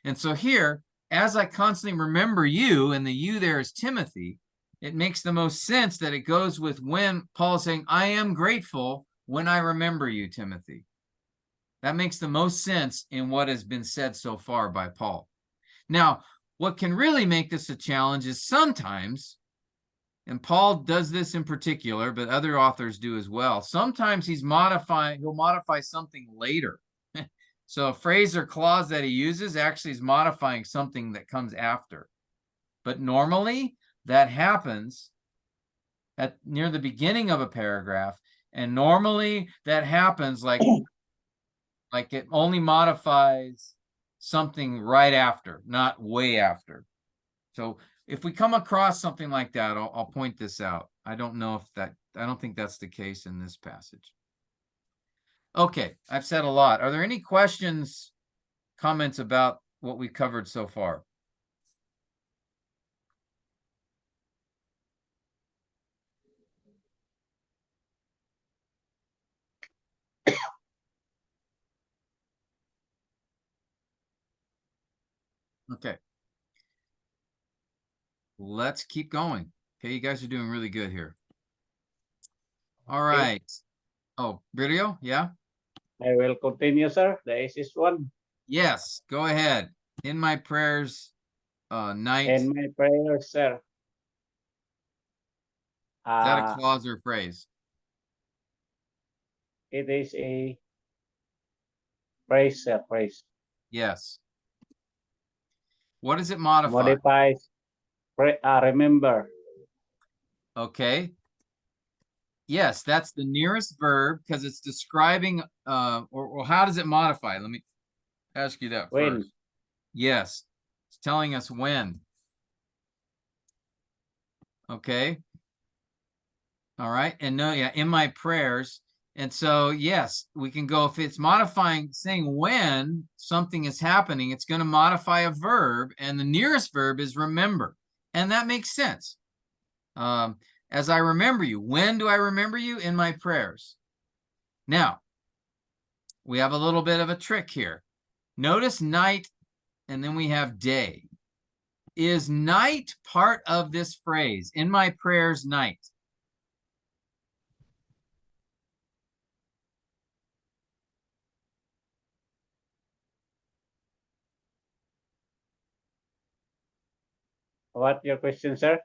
And so here, as I constantly remember you, and the you there is Timothy, it makes the most sense that it goes with when Paul is saying, I am grateful when I remember you, Timothy. That makes the most sense in what has been said so far by Paul. Now, what can really make this a challenge is sometimes, and Paul does this in particular, but other authors do as well, sometimes he'll modify something later. So a phrase or clause that he uses actually is modifying something that comes after. But normally that happens at near the beginning of a paragraph, and normally that happens like it only modifies something right after, not way after. So if we come across something like that, I'll point this out. I don't think that's the case in this passage. Okay, I've said a lot. Are there any questions, comments about what we covered so far? Okay. Let's keep going. Okay, you guys are doing really good here. All right. Oh, video? Yeah? I will continue, sir. The is one. Yes, go ahead. In my prayers, night. In my prayer, sir. Is that a clause or phrase? It is a phrase, sir, phrase. Yes. What does it modify? Modifies, remember. Okay. Yes, that's the nearest verb because it's describing, or how does it modify? Let me ask you that When? first. Yes, it's telling us when. Okay. All right. And no, yeah, in my prayers. And so, yes, we can go, if it's modifying, saying when something is happening, it's going to modify a verb, and the nearest verb is remember. And that makes sense. As I remember you. When do I remember you? In my prayers. Now, we have a little bit of a trick here. Notice night, and then we have day. Is night part of this phrase? In my prayers, night. What your question, sir?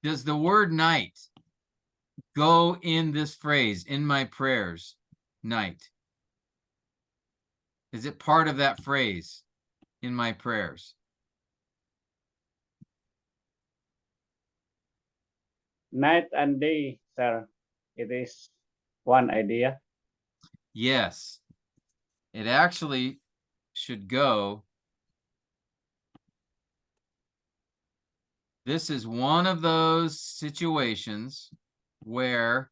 Does the word night go in this phrase, in my prayers, night? Is it part of that phrase, in my prayers? Night and day, sir. It is one idea. Yes. It actually should go. This is one of those situations where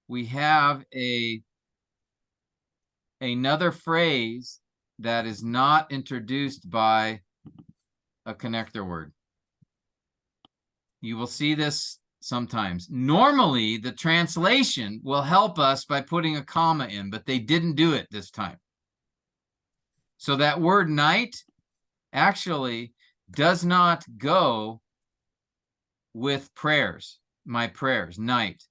we have another phrase that is not introduced by a connector word. You will see this sometimes. Normally, the translation will help us by putting a comma in, but they didn't do it this time. So that word night actually does not go with prayers, my prayers, night.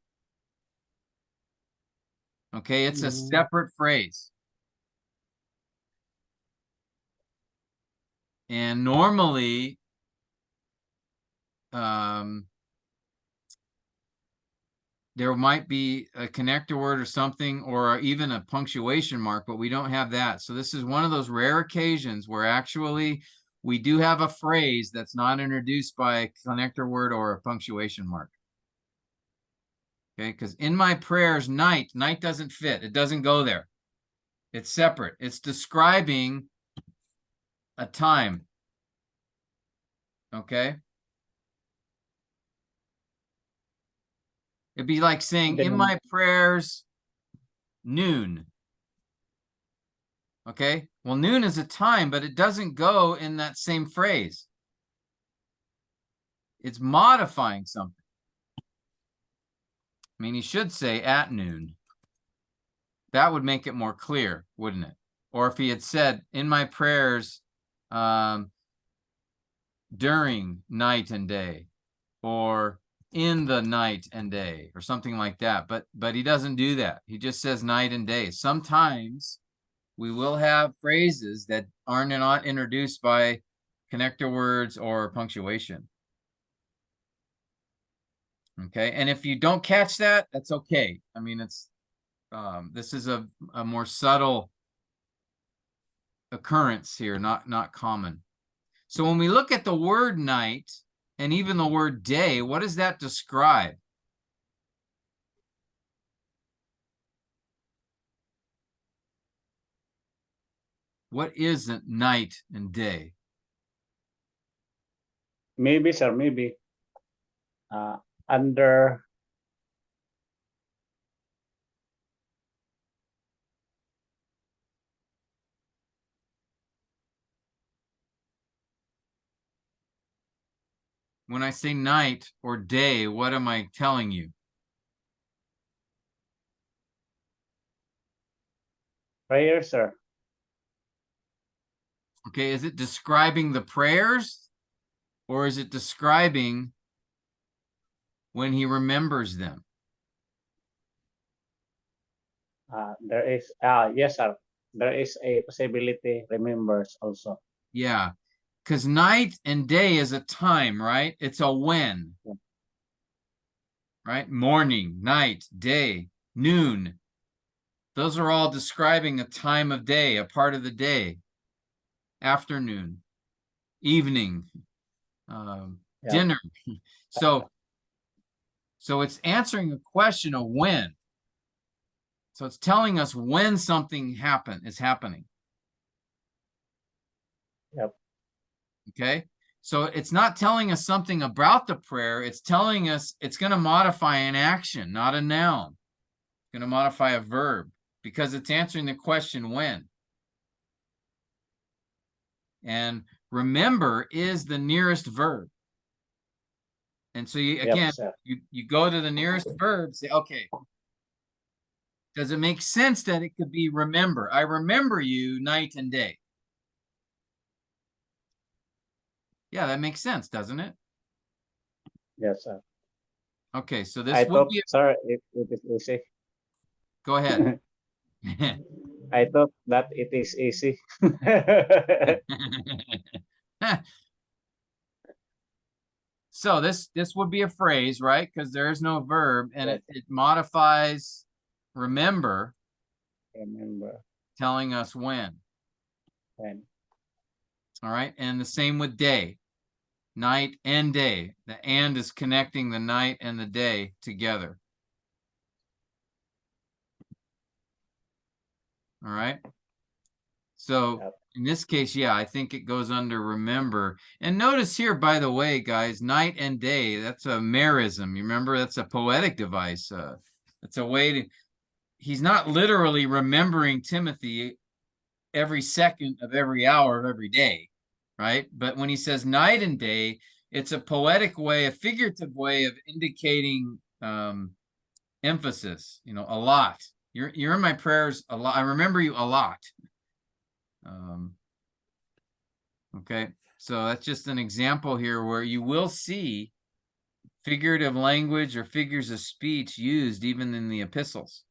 Okay, it's a separate phrase. And normally, there might be a connector word or something, or even a punctuation mark, but we don't have that. So this is one of those rare occasions where actually we do have a phrase that's not introduced by a connector word or a punctuation mark. Okay, because in my prayers, night doesn't fit. It doesn't go there. It's separate. It's describing a time. Okay. It'd be like saying, in my prayers, noon. Okay, well, noon is a time, but it doesn't go in that same phrase. It's modifying something. I mean, he should say at noon. That would make it more clear, wouldn't it? Or if he had said, in my prayers during night and day, or in the night and day, or something like that. But he doesn't do that. He just says night and day. Sometimes we will have phrases that are not introduced by connector words or punctuation. Okay, and if you don't catch that, that's okay. I mean, it's this is a more subtle occurrence here, not common. So when we look at the word night and even the word day, what does that describe? What is it, night and day? Maybe, sir, maybe under When I say night or day, what am I telling you? prayer, sir. Okay, is it describing the prayers, or is it describing when he remembers them? There is yes, sir. There is a possibility remembers also. Yeah, because night and day is a time, right? It's a when, Yeah. right? Morning, night, day, noon. Those are all describing a time of day, a part of the day. Afternoon, evening, Yeah. dinner. So it's answering a question of when. So it's telling us when something is happening. Yep. Okay. So it's not telling us something about the prayer. It's telling us it's going to modify an action, not a noun. It's going to modify a verb because it's answering the question when. And remember is the nearest verb. And so you, again, you go to the nearest verb, say, okay, does it make sense that it could be remember? I remember you night and day. Yeah, that makes sense, doesn't it? Yes, sir. Okay, so this I would thought, be, sir, it is easy. go ahead. I thought that it is easy. So this would be a phrase, right? Because there is no verb, and Yes. it modifies remember, Remember telling us when. when. All right, and the same with day, night and day. The and is connecting the night and the day together. All right. So Yep. in this case, yeah, I think it goes under remember. And notice here, by the way, guys, night and day, that's a merism. You remember, that's a poetic device. It's a way to, he's not literally remembering Timothy every second of every hour of every day, right? But when he says night and day, it's a poetic way, a figurative way of indicating emphasis, a lot. You're in my prayers a lot. I remember you a lot. Okay, so that's just an example here where you will see figurative language or figures of speech used even in the epistles.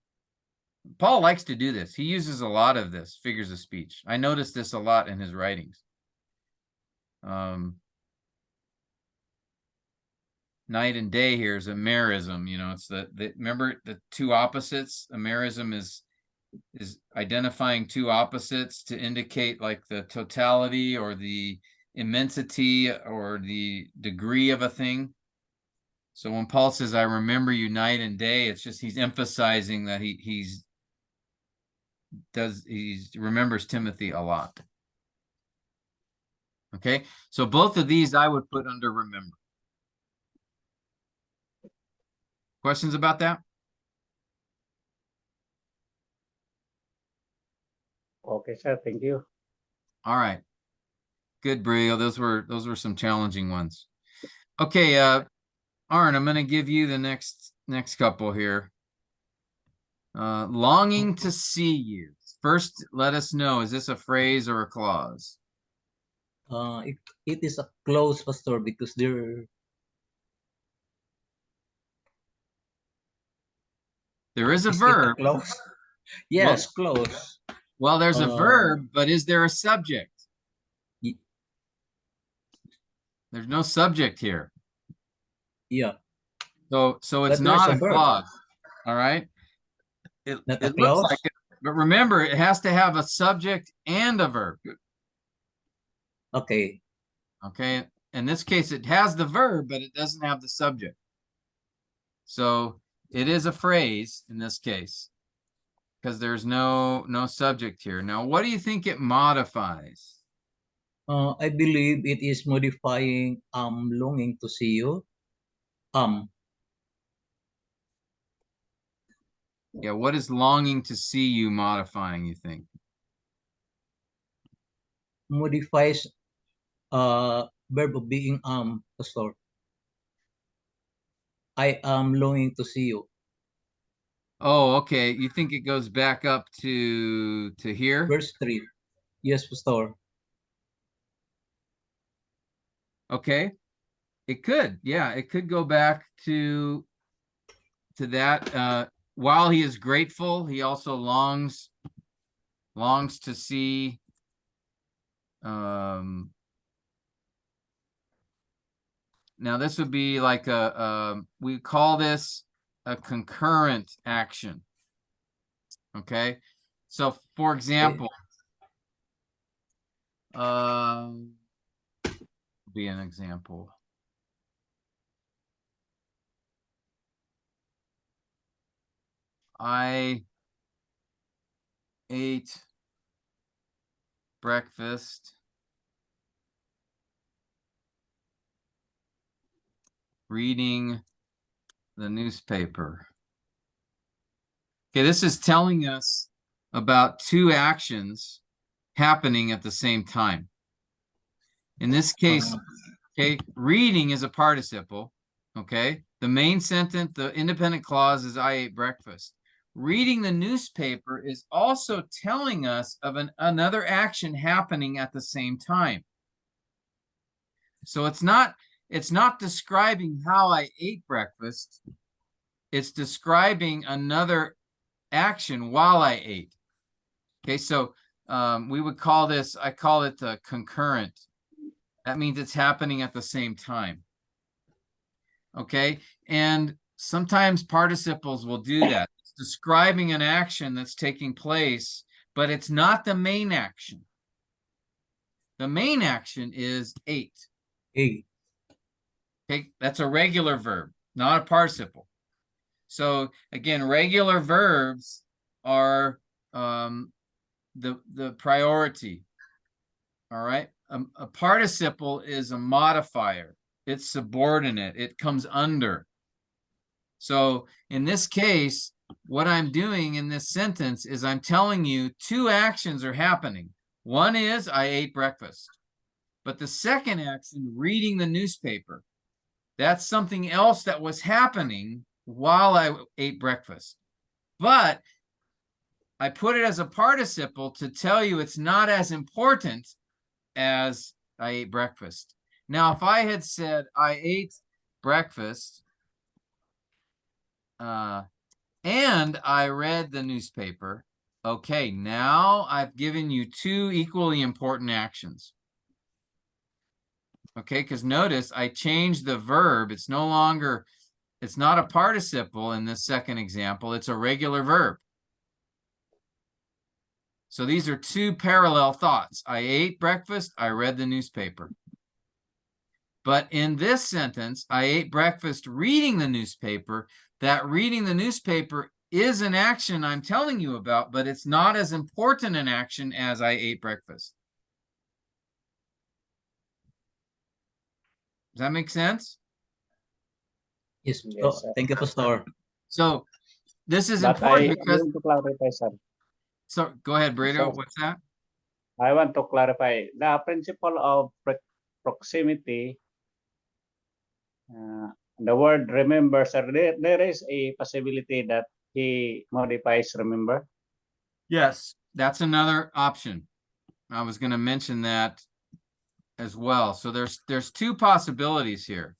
Paul likes to do this. He uses a lot of this, figures of speech. I noticed this a lot in his writings. Night and day here is a merism. It's remember the two opposites. A merism is identifying two opposites to indicate like the totality or the immensity or the degree of a thing. So when Paul says, I remember you night and day, it's just he's emphasizing that he remembers Timothy a lot. Okay, so both of these I would put under remember. Questions about that? Okay, sir. Thank you. All right. Good, Brio. Those were some challenging ones. Okay, Arn, I'm gonna give you the next couple here. Longing to see you. First, let us know, is this a phrase or a clause? It is a close, Pastor, because there There is a is it a verb. close. Yes, close. Well, there's a Uh, verb, but is there a subject? y- There's no subject here. Yeah, So it's but there is not a a verb, clause. All right. not a It looks clause. like it, but remember, it has to have a subject and a verb. Okay, Okay. In this case, it has the verb, but it doesn't have the subject. So it is a phrase in this case, because there's no subject here. Now, what do you think it modifies? I believe it is modifying longing to see you. Yeah, what is longing to see you modifying, you think? Modifies verb of being Pastor. I am longing to see you. Oh, okay. You think it goes back up to here? Verse 3. Yes, Pastor. Okay. It could. Yeah, it could go back to that. While he is grateful, he also longs to see now this would be like we call this a concurrent action. Okay. So for example, be an example. I ate breakfast reading the newspaper. Okay, this is telling us about two actions happening at the same time. In this case, okay, reading is a participle, okay? The main sentence, the independent clause is I ate breakfast. Reading the newspaper is also telling us of another action happening at the same time. So it's not describing how I ate breakfast. It's describing another action while I ate. Okay, so we would call this, I call it concurrent. That means it's happening at the same time. Okay, and sometimes participles will do that. It's describing an action that's taking place, but it's not the main action. The main action is ate. Hey, Okay, that's a regular verb, not a participle. So again, regular verbs are the priority. All right. A participle is a modifier. It's subordinate. It comes under. So in this case, what I'm doing in this sentence is I'm telling you two actions are happening. One is I ate breakfast, but the second action, reading the newspaper, that's something else that was happening while I ate breakfast. But I put it as a participle to tell you it's not as important as I ate breakfast. Now, if I had said I ate breakfast and I read the newspaper, okay, now I've given you two equally important actions. Okay, because notice I changed the verb. It's not a participle in this second example. It's a regular verb. So these are two parallel thoughts. I ate breakfast, I read the newspaper. But in this sentence, I ate breakfast reading the newspaper. That reading the newspaper is an action I'm telling you about, but it's not as important an action as I ate breakfast. Does that make sense? yes. Yes, sir. Thank you, Pastor. So this is But I important because want to clarify, sir. So go ahead, Brito. So- What's that? I want to clarify the principle of proximity. The word remember, sir, there is a possibility that he modifies remember. Yes, that's another option. I was going to mention that as well. So there's two possibilities here,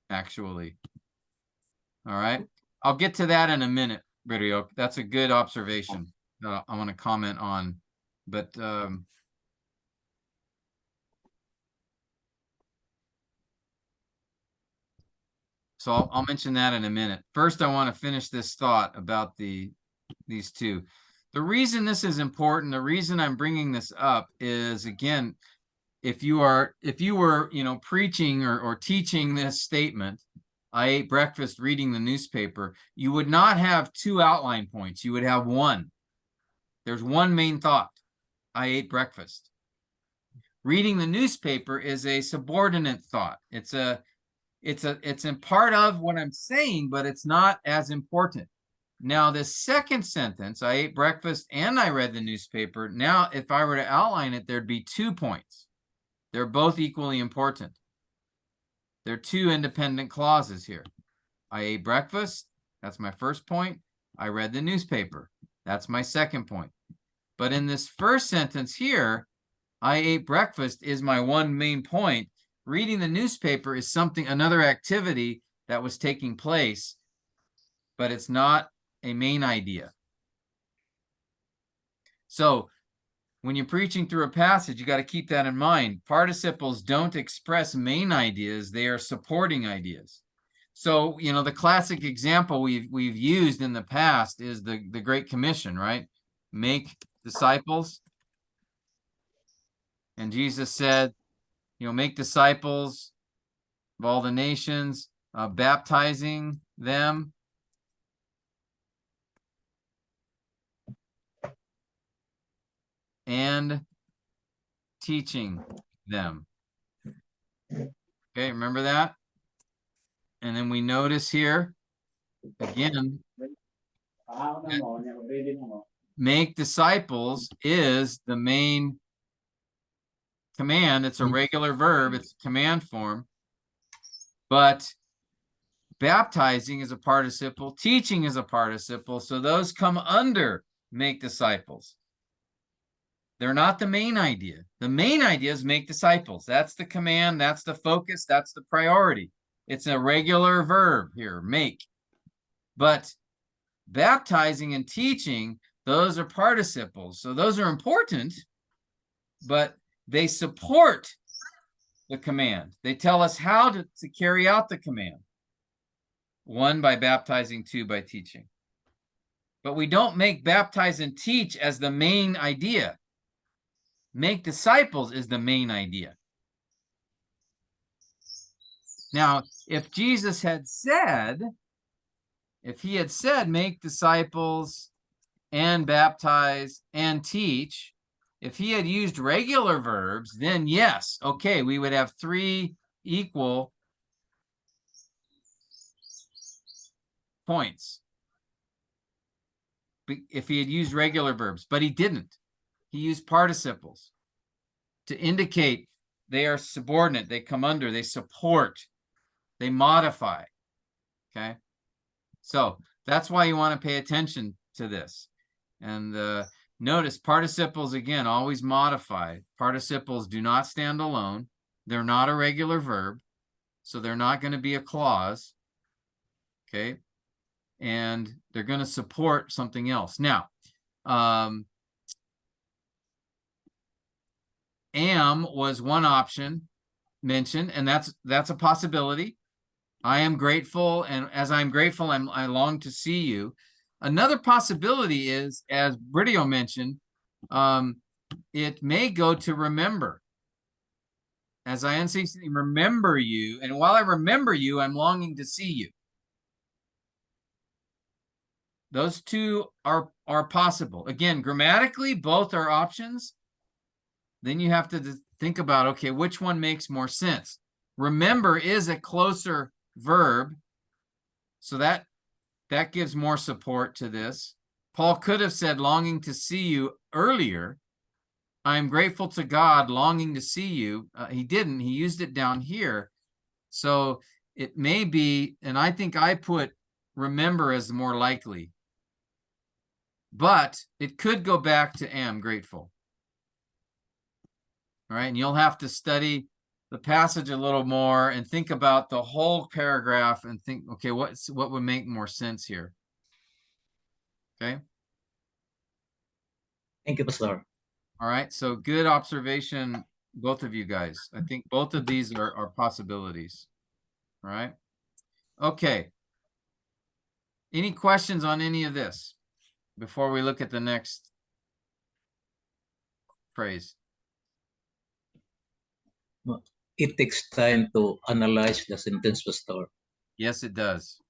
actually. All right. I'll get to that in a minute, Brito. That's a good observation that I want to comment on. But so I'll mention that in a minute. First, I want to finish this thought about these two. The reason this is important, the reason I'm bringing this up is, again, if you were, preaching or teaching this statement, I ate breakfast reading the newspaper, you would not have two outline points. You would have one. There's one main thought. I ate breakfast. Reading the newspaper is a subordinate thought. It's in part of what I'm saying, but it's not as important. Now, the second sentence, I ate breakfast and I read the newspaper. Now, if I were to outline it, there'd be 2 points. They're both equally important. There are two independent clauses here. I ate breakfast. That's my first point. I read the newspaper. That's my second point. But in this first sentence here, I ate breakfast is my one main point. Reading the newspaper is another activity that was taking place, but it's not a main idea. So when you're preaching through a passage, you got to keep that in mind. Participles don't express main ideas, they are supporting ideas. So, the classic example we've used in the past is the Great Commission, right? Make disciples. And Jesus said, make disciples of all the nations, baptizing them and teaching them. Okay, remember that? And then we notice here, again, make disciples is the main command. It's a regular verb. It's a command form. But baptizing is a participle. Teaching is a participle. So those come under make disciples. They're not the main idea. The main idea is make disciples. That's the command. That's the focus. That's the priority. It's a regular verb here, make. But baptizing and teaching, those are participles. So those are important, but they support the command. They tell us how to carry out the command. 1, by baptizing, 2, by teaching. But we don't make baptize and teach as the main idea. Make disciples is the main idea. Now, if Jesus had said, make disciples and baptize and teach, if he had used regular verbs, then yes, okay, we would have 3 equal points. If he had used regular verbs, but he didn't. He used participles to indicate they are subordinate, they come under, they support, they modify. Okay, so that's why you want to pay attention to this. And notice participles, again, always modify. Participles do not stand alone. They're not a regular verb, so they're not going to be a clause. Okay, and they're going to support something else. Now, am was one option mentioned, and that's a possibility. I am grateful, and as I'm grateful, I long to see you. Another possibility is, as Brito mentioned, it may go to remember. As I unceasingly remember you, and while I remember you, I'm longing to see you. Those two are possible. Again, grammatically, both are options. Then you have to think about, okay, which one makes more sense? Remember is a closer verb, so that gives more support to this. Paul could have said longing to see you earlier. I am grateful to God, longing to see you. He didn't. He used it down here. So it may be, and I think I put remember as more likely. But it could go back to am grateful. All right, and you'll have to study the passage a little more and think about the whole paragraph and think, okay, what would make more sense here? Okay. Thank you, Pastor. All right, so good observation, both of you guys. I think both of these are possibilities. All right. Okay. Any questions on any of this before we look at the next phrase? It takes time to analyze the sentence, Pastor. Yes, it does.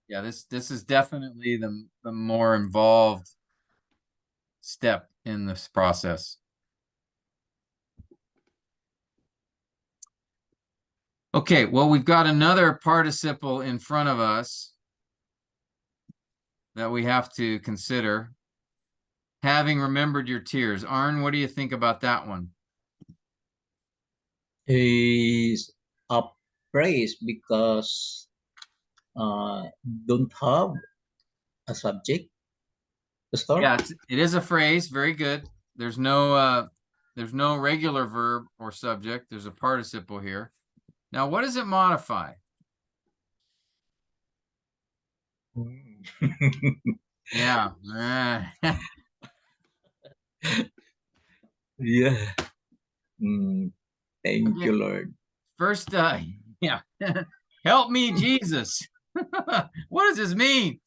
Yeah, this is definitely the more involved step in this process. Okay, well, we've got another participle in front of us that we have to consider. Having remembered your tears. Arn, what do you think about that one? Is a praise because don't have a subject, Pastor? Yeah, it is a phrase. Very good. There's no regular verb or subject. There's a participle here. Now, what does it modify? Yeah. Yeah. Thank Okay. you, Lord. First, yeah. Help me, Jesus. What does this mean?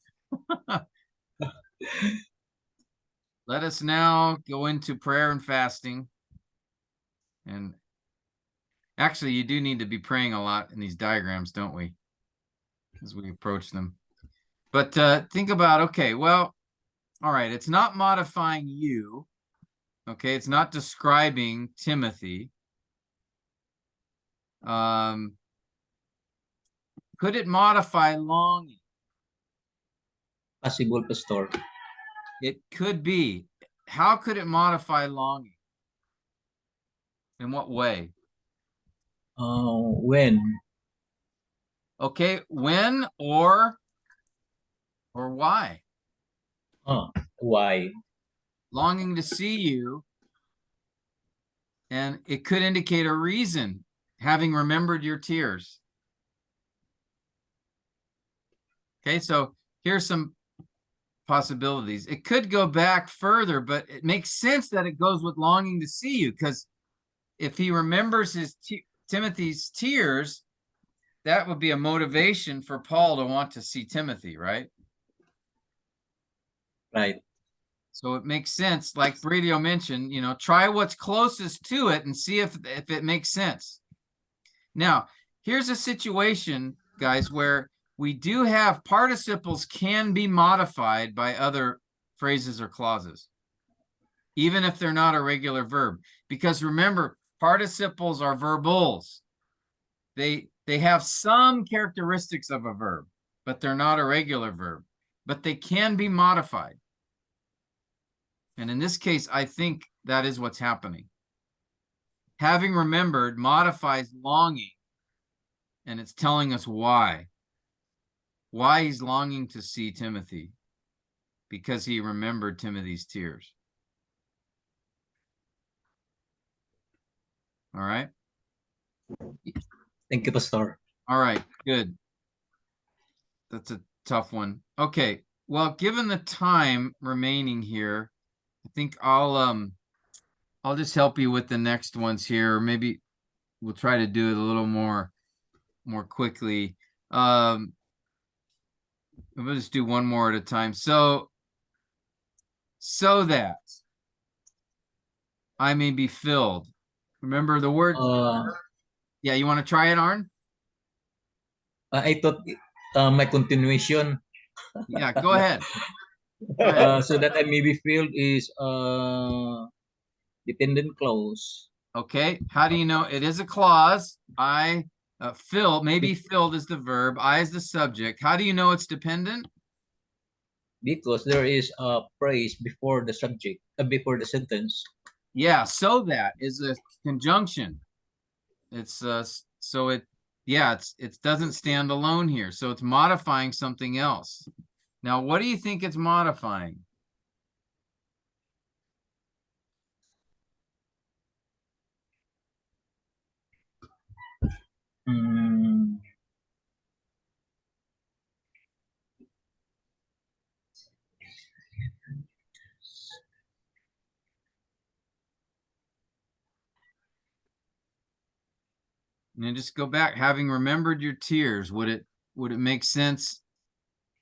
Let us now go into prayer and fasting. And actually, you do need to be praying a lot in these diagrams, don't we? As we approach them. But think about, okay, well, all right, it's not modifying you. Okay, it's not describing Timothy. Could it modify longing? Possible, Pastor. It could be. How could it modify longing? In what way? When? Okay, when or why? Why? Longing to see you, and it could indicate a reason, having remembered your tears. Okay, so here's some possibilities. It could go back further, but it makes sense that it goes with longing to see you, because if he remembers Timothy's tears, that would be a motivation for Paul to want to see Timothy, right? Right. So it makes sense, like Bradio mentioned, try what's closest to it and see if it makes sense. Now, here's a situation, guys, where we do have participles can be modified by other phrases or clauses, even if they're not a regular verb. Because remember, participles are verbals. They have some characteristics of a verb, but they're not a regular verb. But they can be modified. And in this case, I think that is what's happening. Having remembered modifies longing, and it's telling us why. Why he's longing to see Timothy, because he remembered Timothy's tears. All right. Thank you, Pastor. All right, good. That's a tough one. Okay, well, given the time remaining here, I think I'll just help you with the next ones here. Maybe we'll try to do it a little more quickly. We'll just do one more at a time. So that I may be filled. Remember the word? Yeah, you want to try it, Arn? I thought my continuation. Yeah, go ahead. Go ahead. So that I may be filled is dependent clause. Okay, how do you know? It is a clause. Maybe filled is the verb. I is the subject. How do you know it's dependent? because there is a phrase before the subject, before the sentence. Yeah, so that is a conjunction. It's so it it doesn't stand alone here. So it's modifying something else. Now, what do you think it's modifying? Hmm. And then just go back, having remembered your tears, would it make sense?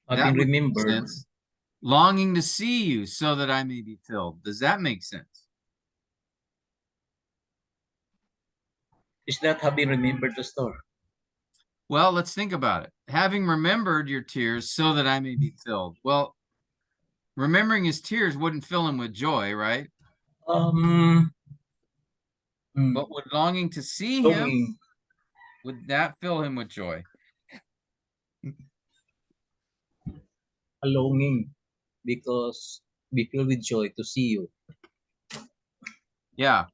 Having Would make remembered, sense. Longing to see you so that I may be filled. Does that make sense? is that having remembered the story? Well, let's think about it. Having remembered your tears so that I may be filled. Well, remembering his tears wouldn't fill him with joy, right? Hmm, But would longing to see him, longing, would that fill him with joy? a longing, because be filled with joy to see you. Yeah.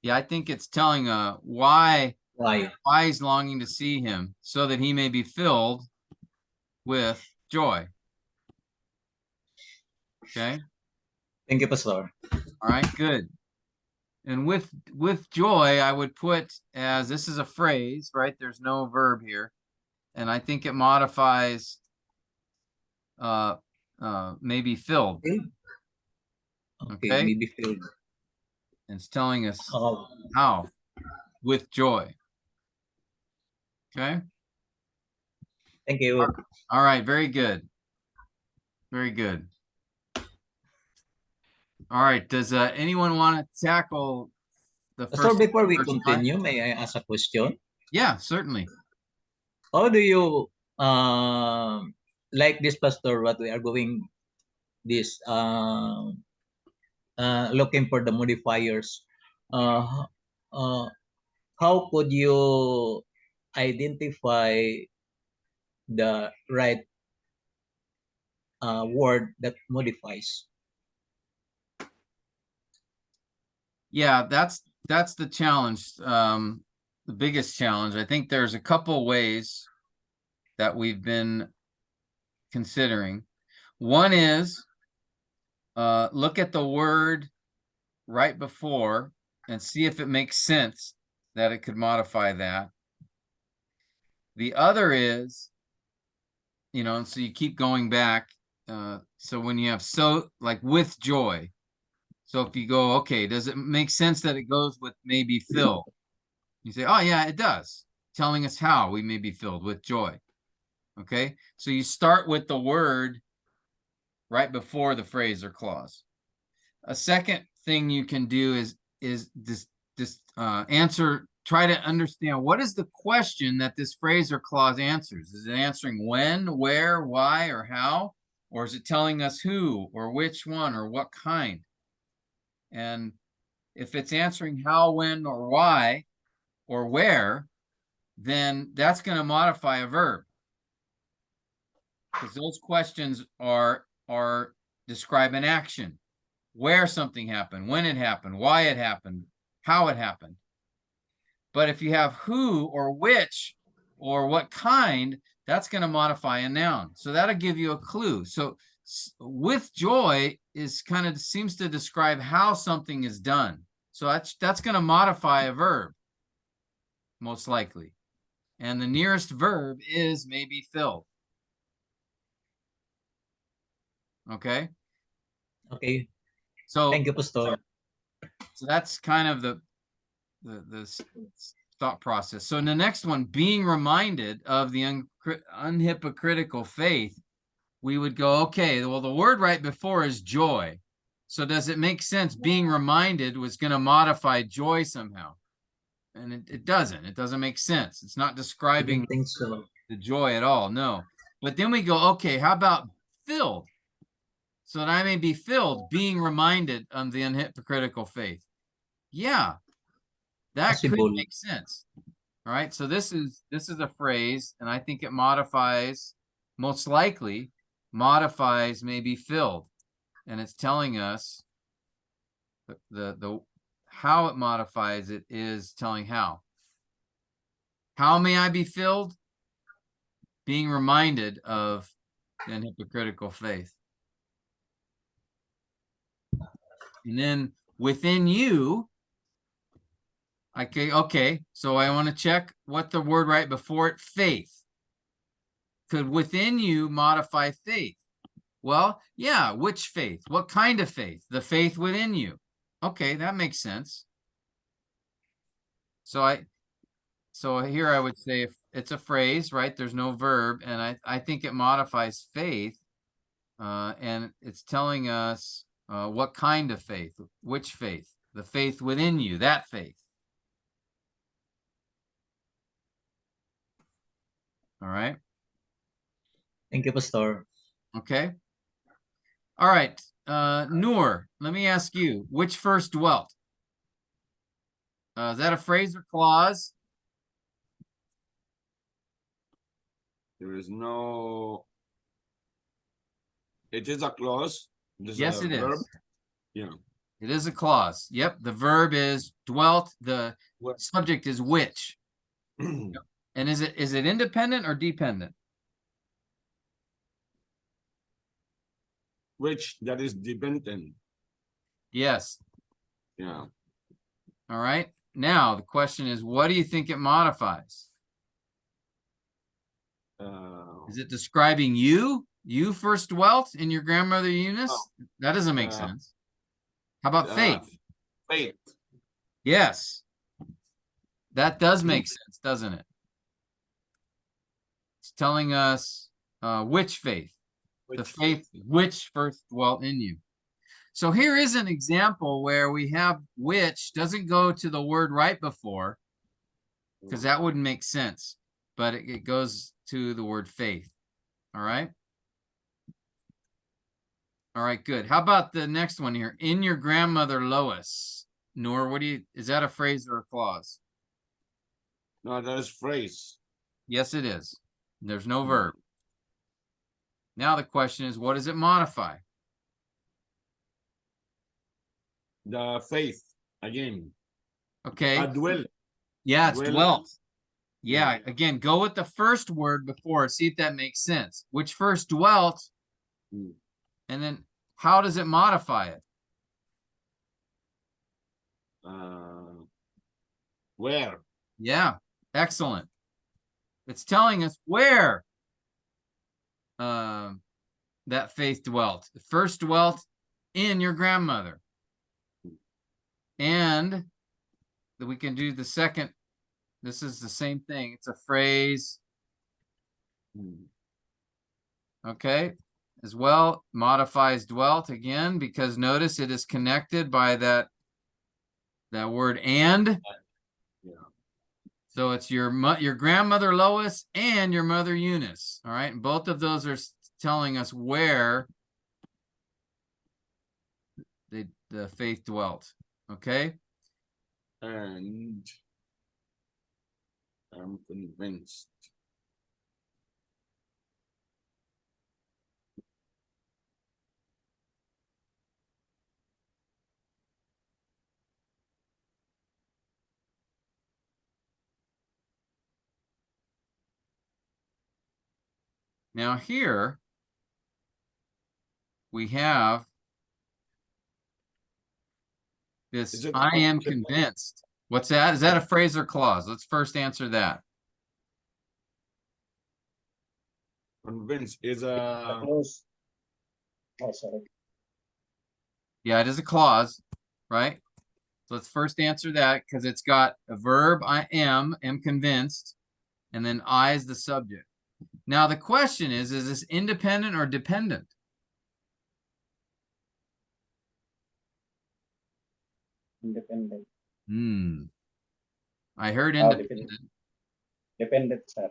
Yeah, I think it's telling why Why? he's longing to see him so that he may be filled with joy. Okay. Thank you, Pastor. All right, good. And with joy, I would put as this is a phrase, right? There's no verb here. And I think it modifies maybe filled. Filled? Okay, Okay. maybe filled. And it's telling us Oh, how with joy. Okay. thank you. All right, very good. Very good. All right, does anyone want to tackle the So first? before we first slide? continue, may I ask a question? Yeah, certainly. How do you like this, Pastor, what we are going this looking for the modifiers? Uh, uh, how could you identify the right word that modifies? Yeah, that's the challenge. The biggest challenge. I think there's a couple ways that we've been considering. One is look at the word right before and see if it makes sense that it could modify that. The other is, and so you keep going back. So when you have so like with joy, so if you go, okay, does it make sense that it goes with maybe fill? You say, oh yeah, it does. Telling us how we may be filled with joy. Okay, so you start with the word right before the phrase or clause. A second thing you can do is this answer. Try to understand what is the question that this phrase or clause answers. Is it answering when, where, why, or how? Or is it telling us who or which one or what kind? And if it's answering how, when, or why, or where, then that's going to modify a verb. Because those questions are describe an action. Where something happened, when it happened, why it happened, how it happened. But if you have who or which or what kind, that's going to modify a noun. So that'll give you a clue. So with joy is kind of seems to describe how something is done. So that's going to modify a verb, most likely. And the nearest verb is maybe filled. Okay. Okay. So Thank you, Pastor. So that's kind of the thought process. So in the next one, being reminded of the unhypocritical faith, we would go, okay, well, the word right before is joy. So does it make sense? Being reminded was going to modify joy somehow. And it doesn't. It doesn't make sense. It's not I describing don't think so. the joy at all. No. But then we go, okay, how about filled? So that I may be filled, being reminded of the unhypocritical faith. Yeah, that could Possible. make sense. All right. So this is a phrase, and I think it modifies most likely modifies may be filled, and it's telling us the how it modifies it is telling how. How may I be filled? Being reminded of an hypocritical faith. And then within you, okay, so I want to check what the word right before it, faith. Could within you modify faith? Well, yeah, which faith? What kind of faith? The faith within you. Okay, that makes sense. So here I would say if it's a phrase, right? There's no verb, and I think it modifies faith, and it's telling us what kind of faith, which faith, the faith within you, that faith. All right. Thank you, Pastor. Okay. All right. Noor, let me ask you, which first dwelt? Is that a phrase or clause? There is no. It is a clause. This Yes, a it verb. is. Yeah. It is a clause. Yep. The verb is dwelt. The What? subject is which. And is it independent or dependent? Which that is dependent. Yes. Yeah. All right. Now the question is, what do you think it modifies? Is it describing you? You first dwelt in your grandmother Eunice? No. That doesn't make sense. How about faith? Faith. Yes. That does make sense, doesn't it? It's telling us which faith. The faith which first dwelt in you. So here is an example where we have which doesn't go to the word right before, because that wouldn't make sense, but it goes to the word faith. All right. All right, good. How about the next one here? In your grandmother Lois. Noor, is that a phrase or a clause? No, that is phrase. Yes, it is. There's no verb. Now the question is, what does it modify? The faith again. Okay. Dwell. Yeah, it's dwelt. Yeah, Yeah. again, go with the first word before, see if that makes sense. Which first dwelt, and then how does it modify it? Where? Yeah, excellent. It's telling us where that faith dwelt. The first dwelt in your grandmother. And we can do the second. This is the same thing. It's a phrase. Okay. As well, modifies dwelt again, because notice it is connected by that word and. Yeah. So it's your grandmother Lois and your mother Eunice. All right. And both of those are telling us where the faith dwelt. Okay. And I'm convinced. Now here we have this, I am convinced. What's that? Is that a phrase or clause? Let's first answer that. Convinced is a. Close. Oh, sorry. Yeah, it is a clause, right? So let's first answer that, because it's got a verb, I am convinced, and then I is the subject. Now the question is this independent or dependent? Independent. I heard Oh, independent. Dependent, sir.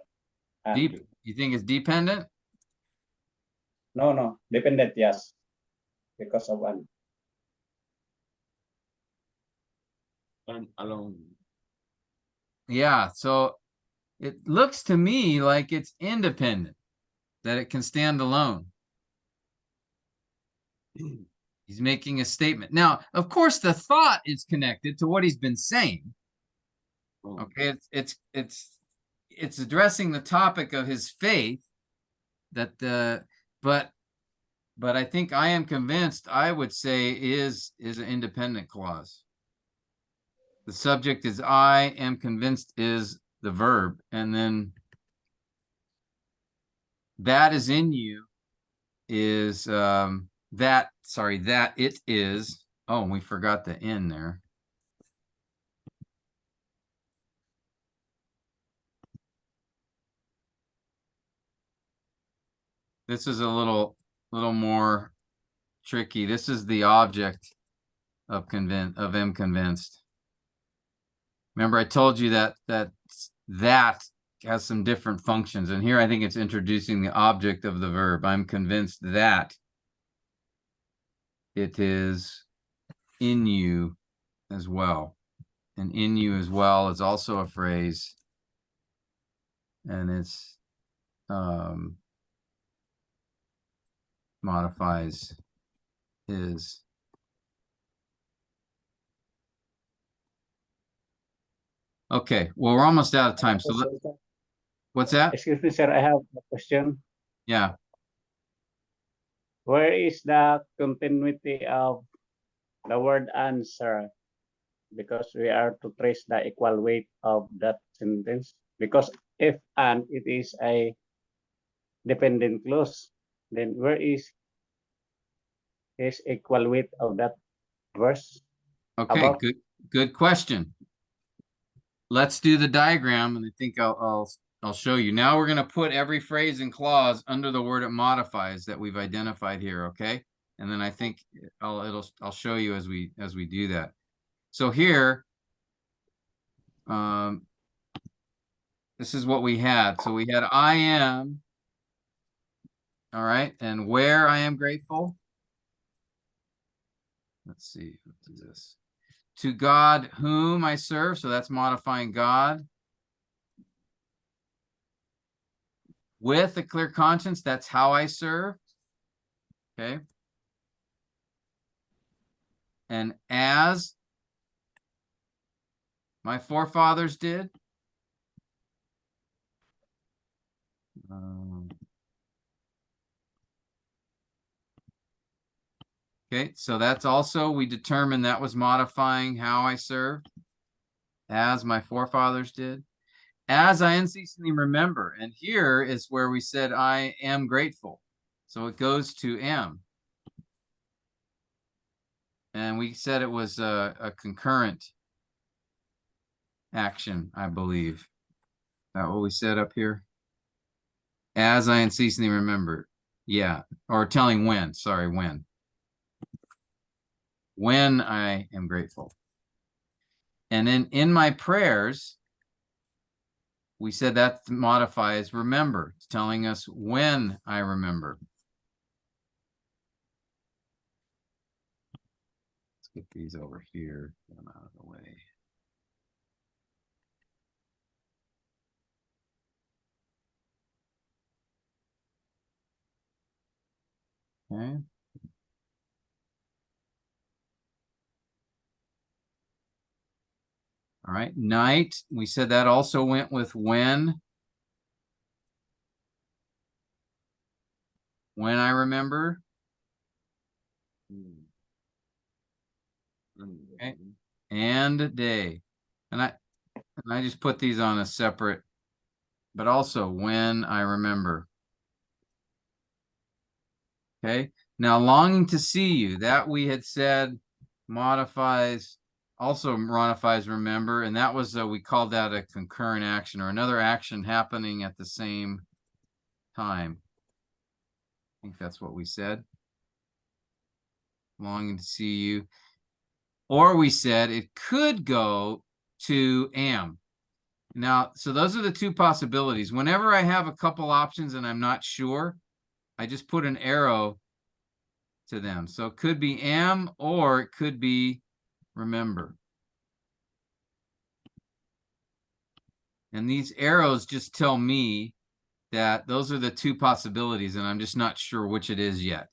Deep. You think it's dependent? No, dependent, yes. Because of one. I'm alone. Yeah, so it looks to me like it's independent, that it can stand alone. He's making a statement. Now, of course, the thought is connected to what he's been saying. Oh, Okay, it's addressing the topic of his faith that but I think I am convinced, I would say, is an independent clause. The subject is I am convinced is the verb, and then that is in you is that it is. Oh, we forgot the in there. This is a little more tricky. This is the object of am convinced. Remember, I told you that has some different functions, and here I think it's introducing the object of the verb. I'm convinced that it is in you as well, and in you as well is also a phrase, and it's modifies is. Okay, well, we're almost out of time. So what's that? Excuse me, sir. I have a question. Yeah. Where is the continuity of the word answer? Because we are to trace the equal weight of that sentence. Because if and it is a dependent clause, then where is equal weight of that verse? Okay, About? good question. Let's do the diagram, and I think I'll show you. Now we're going to put every phrase and clause under the word it modifies that we've identified here, okay? And then I think I'll show you as we do that. So here, this is what we had. So we had I am, all right, and where I am grateful. Let's see, what is this? To God whom I serve, so that's modifying God. With a clear conscience, that's how I serve. Okay. And as my forefathers did. Okay, so that's also, we determined that was modifying how I served, as my forefathers did. As I unceasingly remember, and here is where we said I am grateful. So it goes to am. And we said it was a concurrent action, I believe. Is that what we said up here? As I unceasingly remember. Yeah, or telling when, sorry, when. When I am grateful. And then in my prayers, we said that modifies remember. It's telling us when I remember. Let's get these over here, get them out of the way. Okay. All right, night. We said that also went with when. When I remember. Okay. And day. And I just put these on a separate, but also when I remember. Okay. Now longing to see you, that we had said modifies, also modifies remember, and that was we called that a concurrent action, or another action happening at the same time. I think that's what we said. Longing to see you. Or we said it could go to am. Now, so those are the two possibilities. Whenever I have a couple options and I'm not sure, I just put an arrow to them. So it could be am, or it could be remember. And these arrows just tell me that those are the two possibilities, and I'm just not sure which it is yet.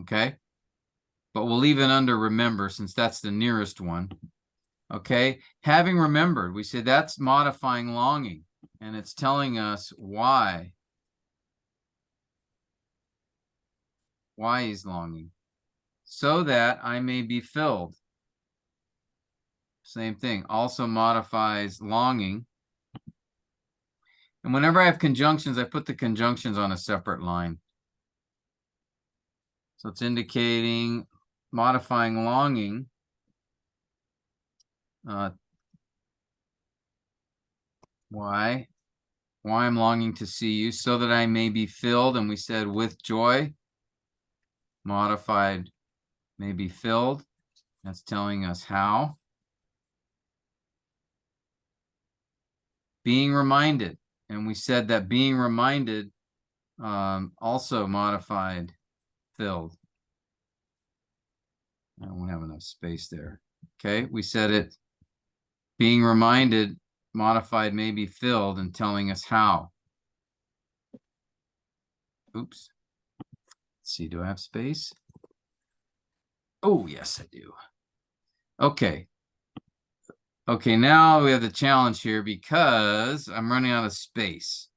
Okay? but we'll leave it under remember since that's the nearest one. Okay, having remembered, we say that's modifying longing, and it's telling us why. Why he's longing. So that I may be filled. Same thing, also modifies longing. And whenever I have conjunctions, I put the conjunctions on a separate line. So it's indicating modifying longing. Why I'm longing to see you, so that I may be filled. And we said with joy, modified may be filled. That's telling us how. Being reminded. And we said that being reminded also modified filled. I don't have enough space there. Okay, we said it. Being reminded, modified may be filled, and telling us how. Oops. Let's see, do I have space? Oh, yes, I do. Okay. Okay, now we have the challenge here because I'm running out of space.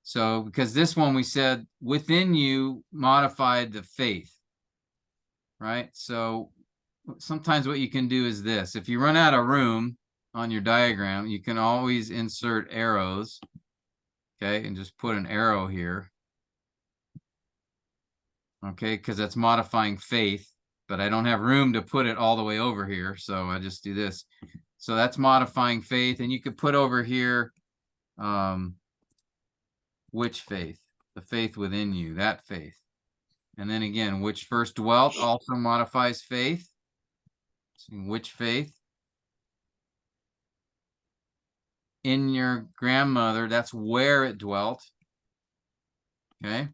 So, because this one we said within you modified the faith, right? So sometimes what you can do is this. If you run out of room on your diagram, you can always insert arrows, okay, and just put an arrow here, okay, because that's modifying faith, but I don't have room to put it all the way over here, so I just do this. So that's modifying faith, and you could put over here, which faith? The faith within you, that faith. And then again, which first dwelt also modifies faith. So which faith? In your grandmother, that's where it dwelt. Okay.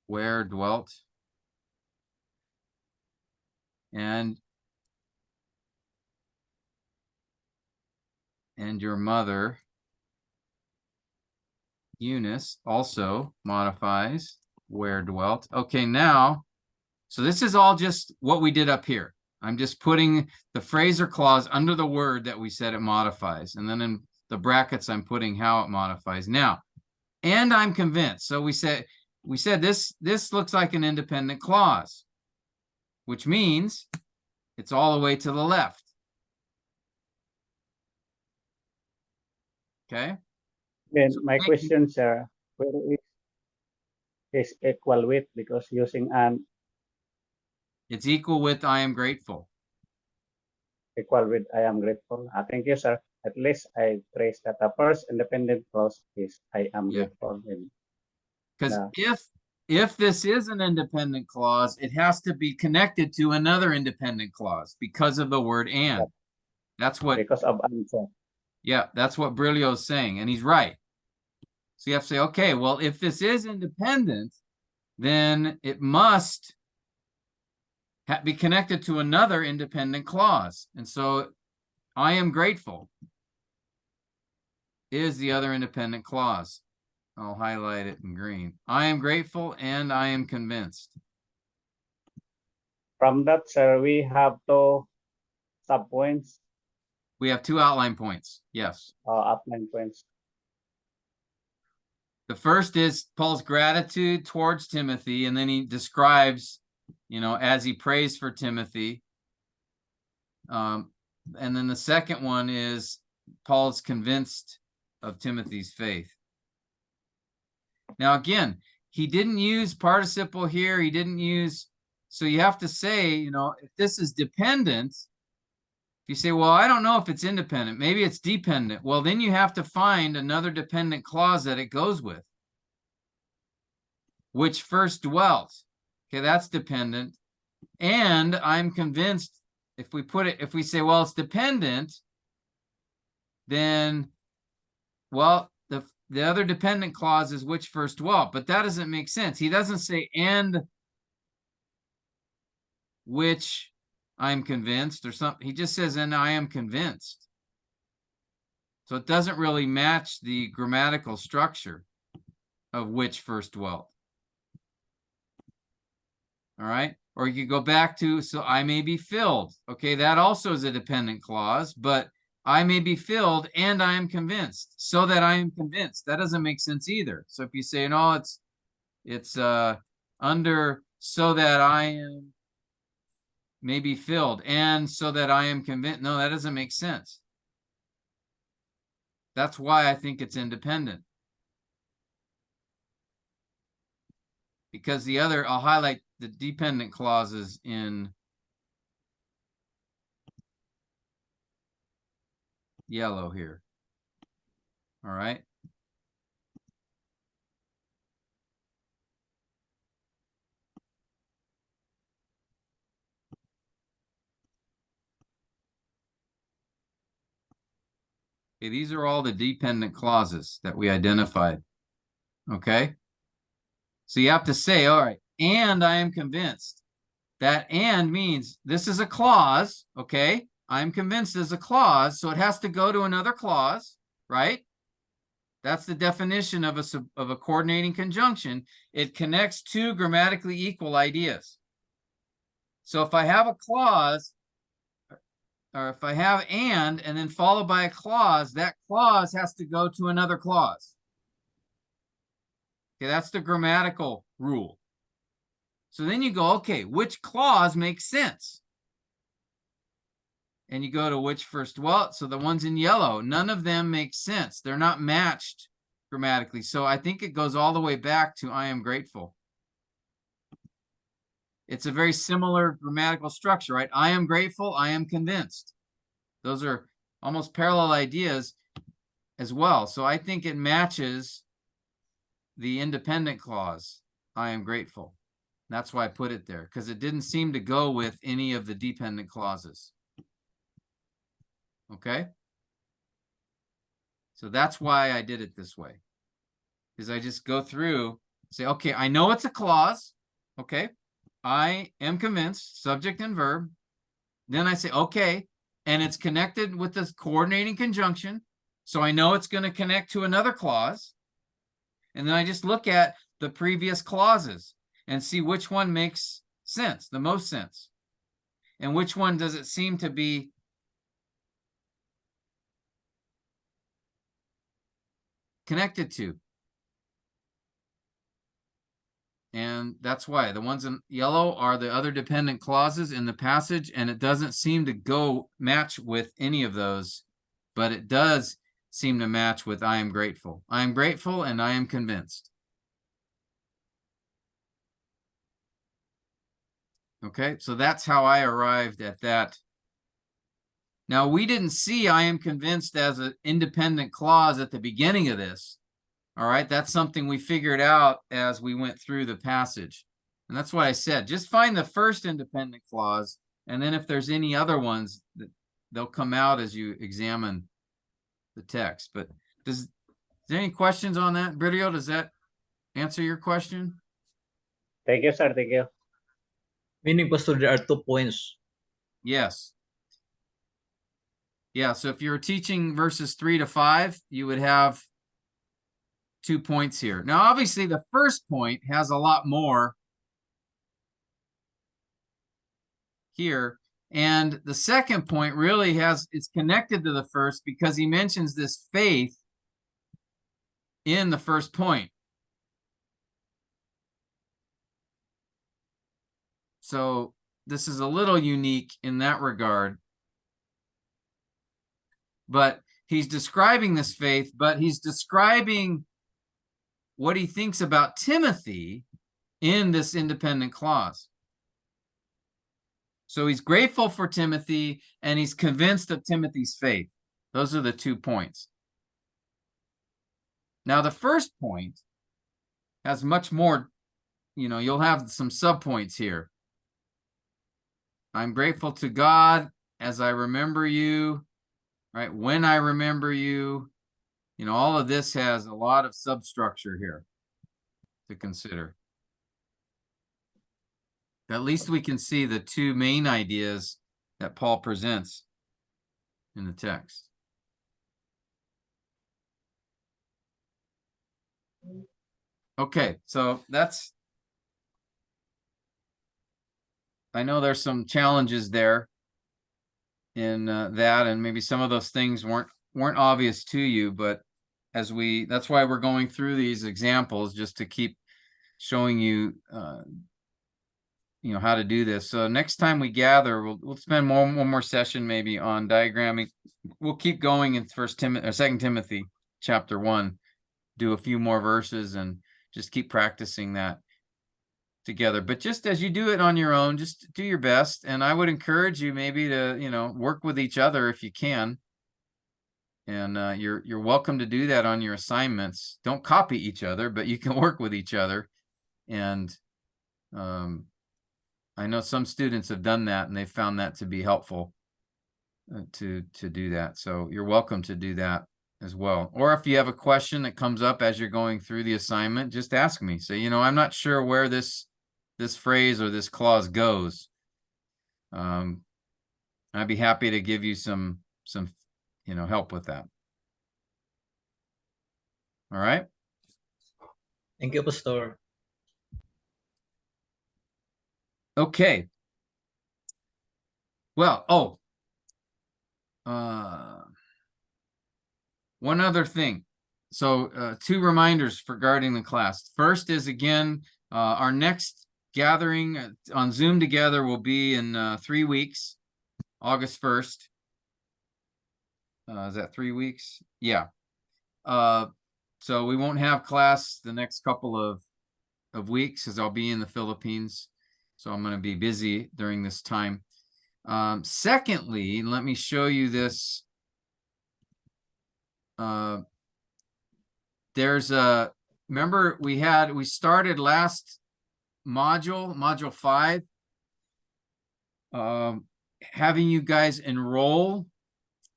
Where dwelt. And your mother, Eunice, also modifies where dwelt. Okay, now, so this is all just what we did up here. I'm just putting the phrase or clause under the word that we said it modifies. And then in the brackets, I'm putting how it modifies. Now, and I'm convinced. So we said this looks like an independent clause, which means it's all the way to the left. Okay. Then So my question, sir, where is equal with, because using an it's equal with I am grateful. equal with I am grateful. Thank you, sir. At least I trace that the first independent clause is I am Yeah. grateful. Because Yeah. if this is an independent clause, it has to be connected to another independent clause because of the word and. Yeah. That's what, Because of answer. yeah, that's what Brilio's saying, and he's right. So you have to say, okay, well, if this is independent, then it must be connected to another independent clause. And so I am grateful is the other independent clause. I'll highlight it in green. I am grateful and I am convinced. From that, sir, we have two subpoints, We have two outline points. Yes. outline points. The first is Paul's gratitude towards Timothy, and then he describes, as he prays for Timothy. And then the second one is Paul's convinced of Timothy's faith. Now, again, he didn't use participle here. He didn't use, so you have to say, if this is dependent, if you say, well, I don't know if it's independent, maybe it's dependent. Well, then you have to find another dependent clause that it goes with. Which first dwelt. Okay, that's dependent. And I'm convinced if we say, well, it's dependent, then, well, the other dependent clause is which first dwelt, but that doesn't make sense. He doesn't say and which I'm convinced or something. He just says, and I am convinced. So it doesn't really match the grammatical structure of which first dwelt. All right. Or you could go back to, so I may be filled. Okay, that also is a dependent clause, but I may be filled and I am convinced, so that I am convinced. That doesn't make sense either. So if you say, no, it's under so that I am may be filled and so that I am convinced. No, that doesn't make sense. That's why I think it's independent. Because the other, I'll highlight the dependent clauses in yellow here. All right. Okay, these are all the dependent clauses that we identified. Okay. So you have to say, all right, and I am convinced. That and means this is a clause, okay? I'm convinced is a clause, so it has to go to another clause, right? That's the definition of a coordinating conjunction. It connects two grammatically equal ideas. So if I have a clause, or if I have and then followed by a clause, that clause has to go to another clause. Okay, that's the grammatical rule. So then you go, okay, which clause makes sense? And you go to which first? Well, so the ones in yellow, none of them make sense. They're not matched grammatically. So I think it goes all the way back to I am grateful. It's a very similar grammatical structure, right? I am grateful, I am convinced. Those are almost parallel ideas as well. So I think it matches the independent clause, I am grateful. That's why I put it there, because it didn't seem to go with any of the dependent clauses. Okay? So that's why I did it this way. Is I just go through, say, okay, I know it's a clause. Okay. I am convinced, subject and verb. Then I say, okay, and it's connected with this coordinating conjunction. So I know it's going to connect to another clause. And then I just look at the previous clauses and see which one makes sense, the most sense. And which one does it seem to be connected to. And that's why the ones in yellow are the other dependent clauses in the passage, and it doesn't seem to go match with any of those, but it does seem to match with I am grateful. I am grateful and I am convinced. Okay, so that's how I arrived at that. Now, we didn't see I am convinced as an independent clause at the beginning of this. All right, that's something we figured out as we went through the passage. And that's why I said, just find the first independent clause, and then if there's any other ones, they'll come out as you examine the text. But is there any questions on that? Bridio, does that answer your question? Thank you, sir. Thank you. Meaning, Pastor, there are 2 points. Yes. Yeah, so if you were teaching verses 3 to 5, you would have 2 points here. Now, obviously, the first point has a lot more here. And the second point really it's connected to the first because he mentions this faith in the first point. So this is a little unique in that regard. But he's describing this faith, but he's describing what he thinks about Timothy in this independent clause. So he's grateful for Timothy and he's convinced of Timothy's faith. Those are the 2 points. Now, the first point has much more, you'll have some subpoints here. I'm grateful to God as I remember you, right? When I remember you, all of this has a lot of substructure here to consider. At least we can see the 2 main ideas that Paul presents in the text. Okay, so that's I know there's some challenges there in that, and maybe some of those things weren't obvious to you, but that's why we're going through these examples, just to keep showing you how to do this. So next time we gather, we'll spend one more session maybe on diagramming. We'll keep going in Second Timothy chapter 1, do a few more verses and just keep practicing that together. But just as you do it on your own, just do your best. And I would encourage you maybe to, work with each other if you can. And you're welcome to do that on your assignments. Don't copy each other, but you can work with each other. And I know some students have done that, and they found that to be helpful to do that. So you're welcome to do that as well. Or if you have a question that comes up as you're going through the assignment, just ask me. Say, I'm not sure where this phrase or this clause goes. I'd be happy to give you some help with that. All right. Thank you, Pastor. Okay. Well, one other thing. So 2 reminders regarding the class. First is, again, our next gathering on Zoom together will be in 3 weeks, August 1st. Is that 3 weeks? Yeah. So we won't have class the next couple of weeks, as I'll be in the Philippines. So I'm going to be busy during this time. Secondly, let me show you this. Remember we started last module 5, having you guys enroll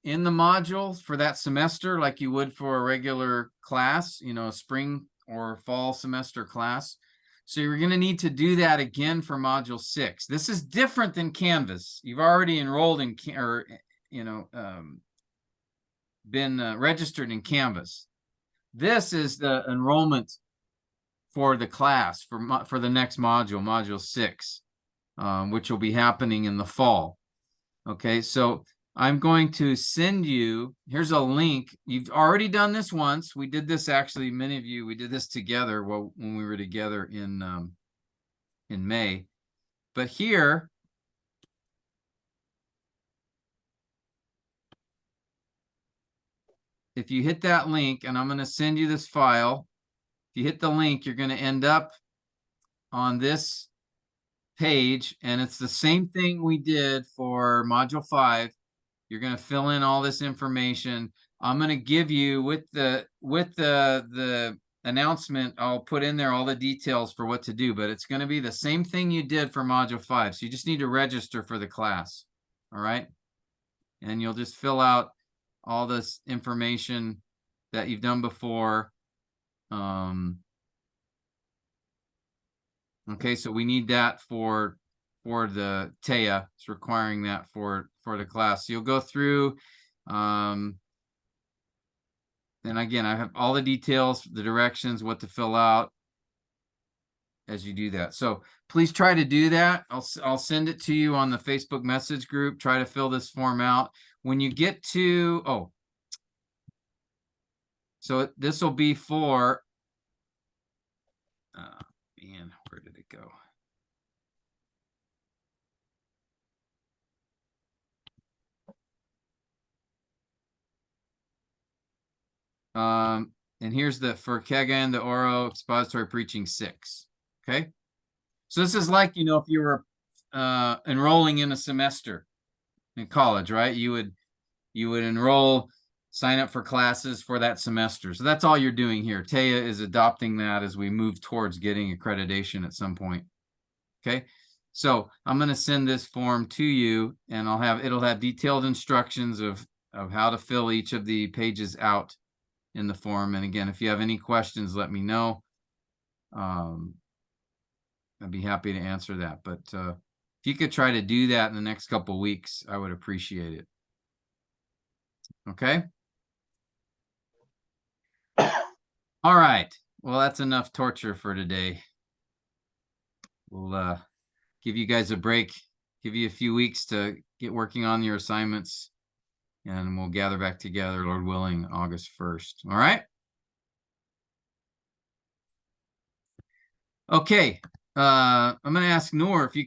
in the module for that semester like you would for a regular class, spring or fall semester class. So you're going to need to do that again for module 6. This is different than Canvas. You've already enrolled in been registered in Canvas. This is the enrollment for the class for the next module 6, which will be happening in the fall. Okay, so I'm going to send you, here's a link. You've already done this once. We did this, actually, many of you, we did this together when we were together in May. But here, if you hit that link, and I'm going to send you this file, if you hit the link, you're going to end up on this page, and it's the same thing we did for module 5. You're going to fill in all this information. I'm going to give you with the announcement, I'll put in there all the details for what to do, but it's going to be the same thing you did for module 5. So you just need to register for the class. All right. And you'll just fill out all this information that you've done before. Okay, so we need that for the TEA. It's requiring that for the class. So you'll go through, and again, I have all the details, the directions, what to fill out as you do that. So please try to do that. I'll send it to you on the Facebook message group. Try to fill this form out. When you get to, so this will be for, man, where did it go? And here's for Kagan de Oro Expository Preaching 6. Okay. So this is like, if you were enrolling in a semester in college, right? You would enroll, sign up for classes for that semester. So that's all you're doing here. TEA is adopting that as we move towards getting accreditation at some point. Okay. So I'm going to send this form to you, and it'll have detailed instructions of how to fill each of the pages out in the form. And again, if you have any questions, let me know. I'd be happy to answer that. But if you could try to do that in the next couple of weeks, I would appreciate it. Okay. All right. Well, that's enough torture for today. We'll give you guys a break, give you a few weeks to get working on your assignments, and we'll gather back together, Lord willing, August 1st. All right? Okay. I'm going to ask Noor if you